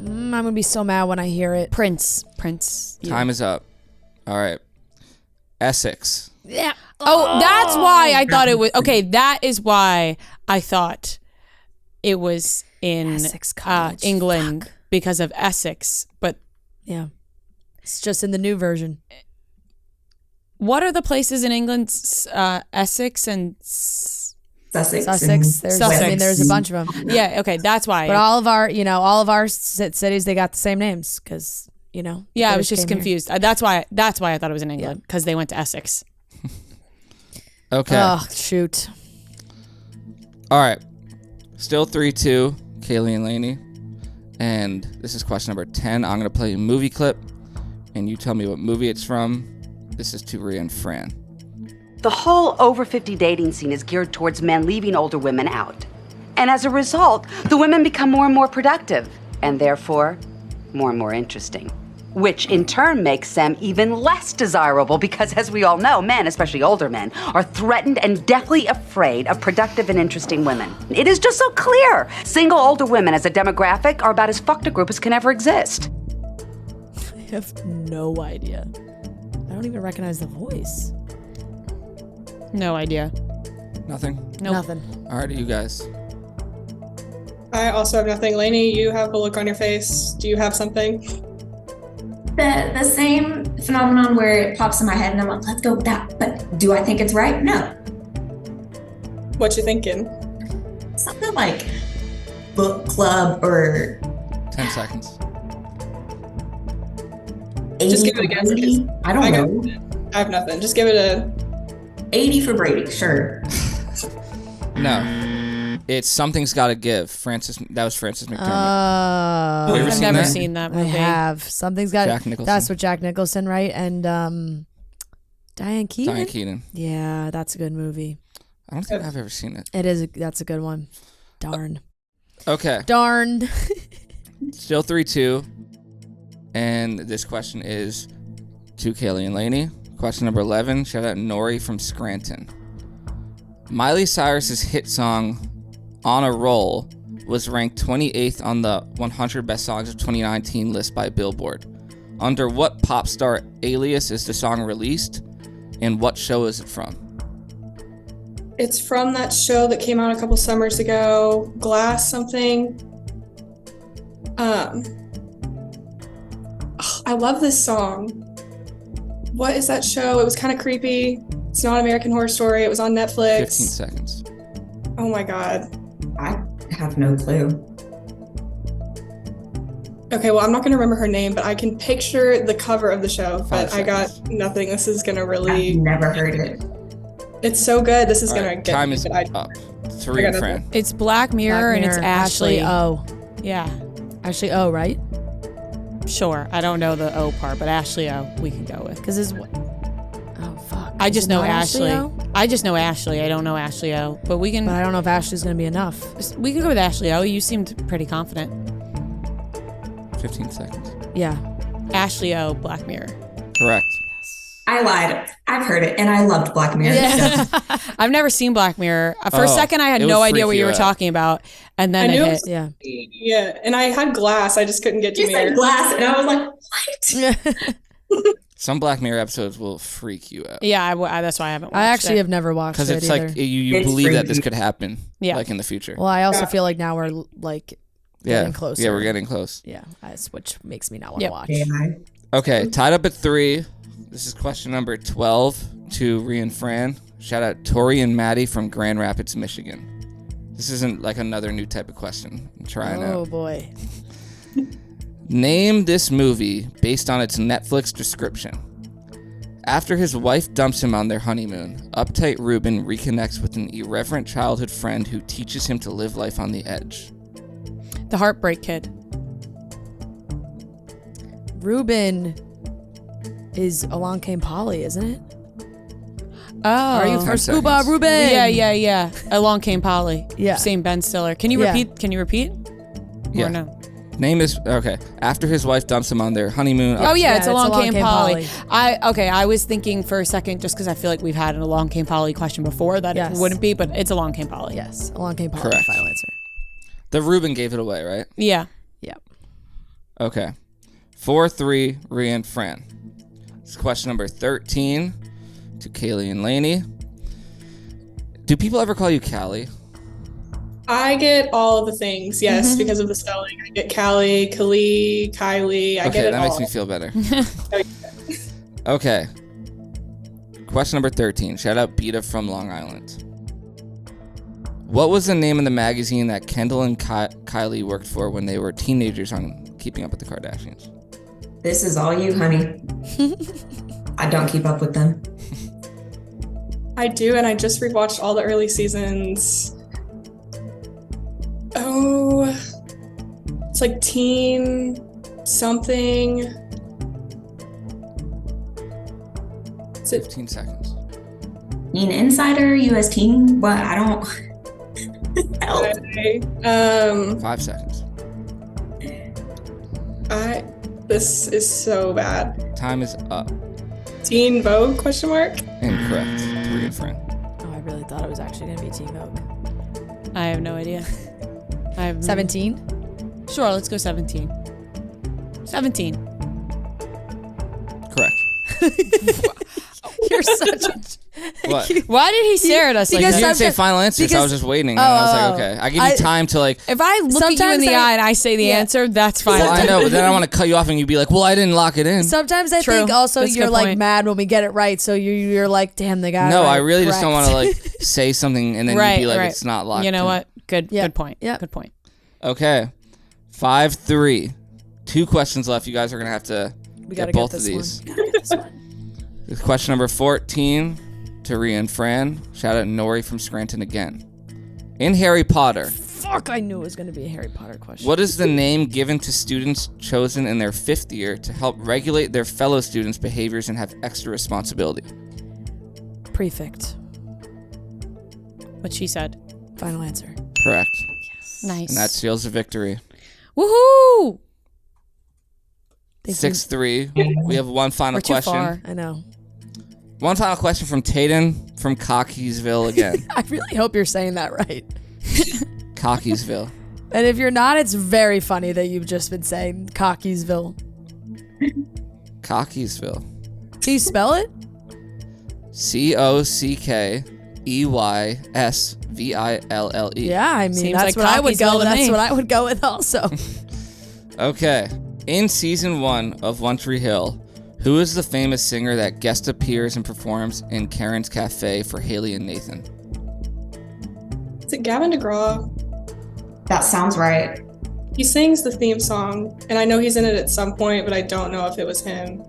I'm gonna be so mad when I hear it. Prince. Yeah. Time is up. All right. Essex. Yeah. Oh, that's why I thought it was. Okay, that is why I thought it was in Essex College. England Fuck. because of Essex. But Yeah. It's just in the new version. what are the places in England? Essex and Sussex. Sussex. There's a bunch of them. yeah. Okay, that's why. But all of our cities, they got the same names because, yeah, I was British just came here. confused. That's why I thought it was in England because they went to Essex. Okay. Oh, shoot. All right. Still 3-2, Kaylee and Lainey. And this is question number 10. I'm going to play a movie clip, and you tell me what movie it's from. This is to Rhea and Fran. The whole over 50 dating scene is geared towards men leaving older women out. And as a result, the women become more and more productive, and therefore, more and more interesting. Which in turn makes them even less desirable because, as we all know, men, especially older men, are threatened and deathly afraid of productive and interesting women. It is just so clear. Single older women as a demographic are about as fucked a group as can ever exist. I have no idea. I don't even recognize the voice. No idea. Nothing? Nope. Nothing. All right, you guys. I also have nothing. Lainey, you have a look on your face. Do you have something? The same phenomenon where it pops in my head and I'm like, let's go with that. But do I think it's right? No. What you thinking? Something like book club or 10 seconds. Just give it a guess. 80. I don't know. I have nothing. Just give it a 80 for Brady, sure. No. It's Something's Gotta Give. That was Frances McDermott. Oh. Have you ever I've seen never that? seen that I movie. have. Something's got. Jack Nicholson. That's what Jack Nicholson, right? And Diane Keaton. Diane Keaton. Yeah, that's a good movie. I don't think I've ever seen it. It is. That's a good one. Darn. Okay. Darned. Still 3-2. And this question is to Kaylee and Lainey. Question number 11. Shout out Nori from Scranton. Miley Cyrus's hit song On a Roll was ranked 28th on the 100 Best Songs of 2019 list by Billboard. Under what pop star alias is the song released, and what show is it from? It's from that show that came out a couple summers ago, Glass something. I love this song. What is that show? It was kind of creepy. It's not American Horror Story. It was on Netflix. 15 seconds. Oh my God. I have no clue. Okay, well, I'm not going to remember her name, but I can picture the cover of the show, but 5 I got seconds. nothing. This is going to I've really, never heard it. it's so good. This is All going right, to get time me, is but I up. 3 and I got Fran. It's Black Mirror, and it's Ashley. O. Yeah, Ashley O, right? sure. I don't know the O part, but Ashley O we can go with. Because it's oh fuck. I Is just it know not Ashley. O? I just know Ashley. I don't know Ashley O. But we can But I don't know if Ashley's gonna be enough. we can go with Ashley O. You seemed pretty confident. 15 seconds. Yeah. Ashley O, Black Mirror. Correct. I lied. I've heard it, and I loved Black Mirror. Yeah. I've never seen Black Mirror. For a Oh, second, I had it no would idea freak what you you were out. talking about, and then I it knew it hit. was- Yeah. yeah, and I had Glass. I just couldn't get to You said Mirror. glass, and I was like, what? Some Black Mirror episodes will freak you out. Yeah, that's why I haven't watched I actually it. have never watched Because it it's either. like you It's believe that this freaky. could happen. Yeah. Like in the future. Well, I also feel like now we're like yeah. getting closer. Yeah, we're getting close. Yeah, which makes me not want to Yep. watch. AI. Okay, tied up at 3. This is question number 12 to Rhea and Fran. Shout out Tori and Maddie from Grand Rapids, Michigan. This isn't like another new type of question. I'm trying Oh out. boy. Name this movie based on its Netflix description. After his wife dumps him on their honeymoon, uptight Ruben reconnects with an irreverent childhood friend who teaches him to live life on the edge. The Heartbreak Kid. Ruben is Along Came Polly, isn't it? Oh, Are you 10 for Scuba seconds. Ruben? Yeah. Along Came Polly. Yeah. Same Ben Stiller. Can you Yeah. repeat? Can you repeat? Yeah. Or no? Name is okay. After his wife dumps him on their honeymoon. Oh yeah, it's Along Came Polly. Polly. I was thinking for a second just because I feel like we've had an Along Came Polly question before that Yes. it wouldn't be, but it's Along Came Polly. Yes, Along Came Polly. Correct. Final answer. The Ruben gave it away, right? Yeah. Yeah. Okay. 4-3, Rhea and Fran. This is question number 13 to Kaylee and Lainey. Do people ever call you Callie? I get all of the things, yes, because of the spelling. I get Callie, Kylie. I get Okay, it that all. makes me feel better. Okay. Question number 13. Shout out Beta from Long Island. What was the name of the magazine that Kendall and Kylie worked for when they were teenagers on Keeping Up with the Kardashians? This is all you, honey. I don't keep up with them. I do, and I just rewatched all the early seasons. Oh, it's like teen something. Is it 15 seconds. Teen Insider, US Teen? What? I don't. Help. 5 seconds. This is so bad. Time is up. Teen Vogue question mark? Incorrect. To Rhea and Fran. Oh, I really thought it was actually gonna be Teen Vogue. I have no idea. I have 17. Sure, let's go 17. 17. Correct. You're such a. What? Why did he stare at us like because You that? didn't say sometimes- final answer, so I was because- just waiting. And I was like, Oh, okay. I give you time to like. If I look at you in Sometimes the I- eye and I say the Yeah. answer, that's fine. Well, I know, but then I want to cut you off and you'd be like, well, I didn't lock it in. Sometimes I True. think also That's a you're good like point. mad when we get it right, so you're like, damn, they got it No, right. I really just don't Correct. want to like say something and then Right, you'd be like, right. it's not locked You know in. what? Good Yeah. good point. Yeah. Good point. Okay. 5-3. 2 questions left. You guys are going to have to We get gotta both get of this these. one. Gotta get this one. This is question number 14 to Rhea and Fran. Shout out Nori from Scranton again. In Harry Potter, Fuck, I knew it was gonna be a Harry Potter question. what is the name given to students chosen in their 5th year to help regulate their fellow students' behaviors and have extra responsibility? Prefect. What she said. Final answer. Correct. Nice. And that seals the victory. Woohoo! 6-3. We have one final We're too question. far. I know. One final question from Tayden from Cockeysville again. I really hope you're saying that right. Cockeysville. And if you're not, it's very funny that you've just been saying Cockeysville. Cockeysville. Can you spell it? Cockeysville. Yeah, I mean Seems that's like what I would Cockeysville go. to That's me. what I would go with also. Okay. In season 1 of One Tree Hill, who is the famous singer that guest appears and performs in Karen's Cafe for Hailey and Nathan? Is it Gavin DeGraw? That sounds right. He sings the theme song, and I know he's in it at some point, but I don't know if it was him.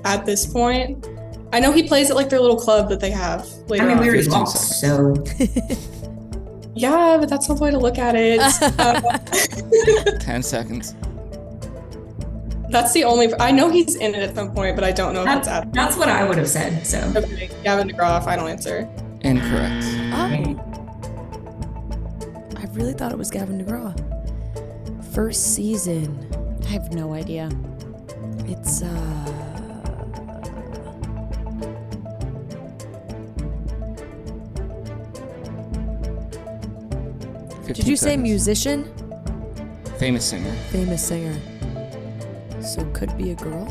At this point, I know he plays at like their little club that they have later I mean, we on. already lost, so. Yeah, but that's one way to look at it. 10 seconds. That's the only. I know he's in it at some point, but I don't know if it's at. That's what I would have said, so. Okay, Gavin DeGraw, final answer. Incorrect. Oh. I really thought it was Gavin DeGraw. First season. I have no idea. It's Did you say 15 seconds. musician? Famous singer. Famous singer. So could be a girl?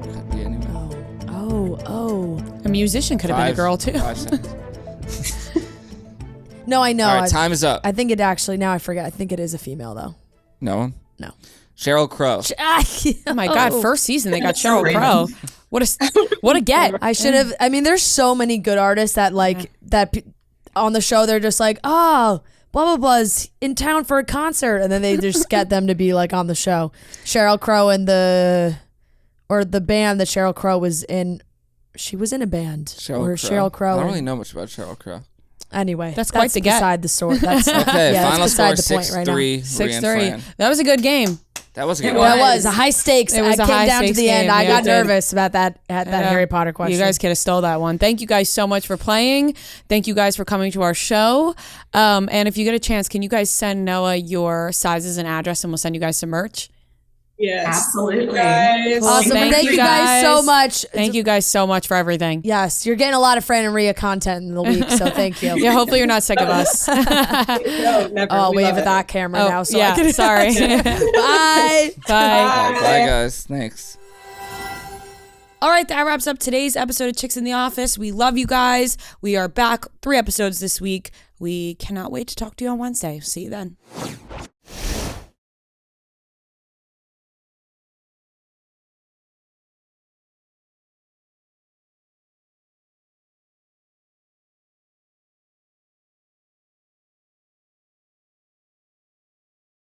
Could be anyone. Oh. A musician could have been a girl too. 5 seconds. No, I know. All right, time is up. I think it actually, now I forget. I think it is a female though. No one? No. Sheryl Crow. Oh my God! First season they got Sheryl random. Crow. What a get! I should have. I mean, there's so many good artists that on the show they're just like, oh, blah blah blah's in town for a concert, and then they just get them to be like on the show. Sheryl Crow and the band that Sheryl Crow was in. She was in a band. Sheryl Crow. I don't really know much about Sheryl Crow. Anyway, That's quite the get. beside the story. That's Okay, yeah, final that's score beside the point right now. 6-3. 6-3. That was a good game. That was a good It one. That was a high stakes. It was I a came high down to stakes the end. game. I Yeah, got it did. nervous about that Harry Potter question. You guys could have stole that one. Thank you guys so much for playing. Thank you guys for coming to our show. And if you get a chance, can you guys send Noah your sizes and address, and we'll send you guys some merch? Yes. Absolutely. Guys. Awesome. Thank Thank you you guys so guys. much. Thank you guys so much for everything. Yes, you're getting a lot of Fran and Rhea content in the week, so thank you. Yeah, hopefully you're not sick of us. No, never. Oh, We wave love at it. that camera Oh, now. So yeah, I can sorry. Bye. Bye. All right, bye, guys. Thanks. All right, that wraps up today's episode of Chicks in the Office. We love you guys. We are back 3 episodes this week. We cannot wait to talk to you on Wednesday. See you then.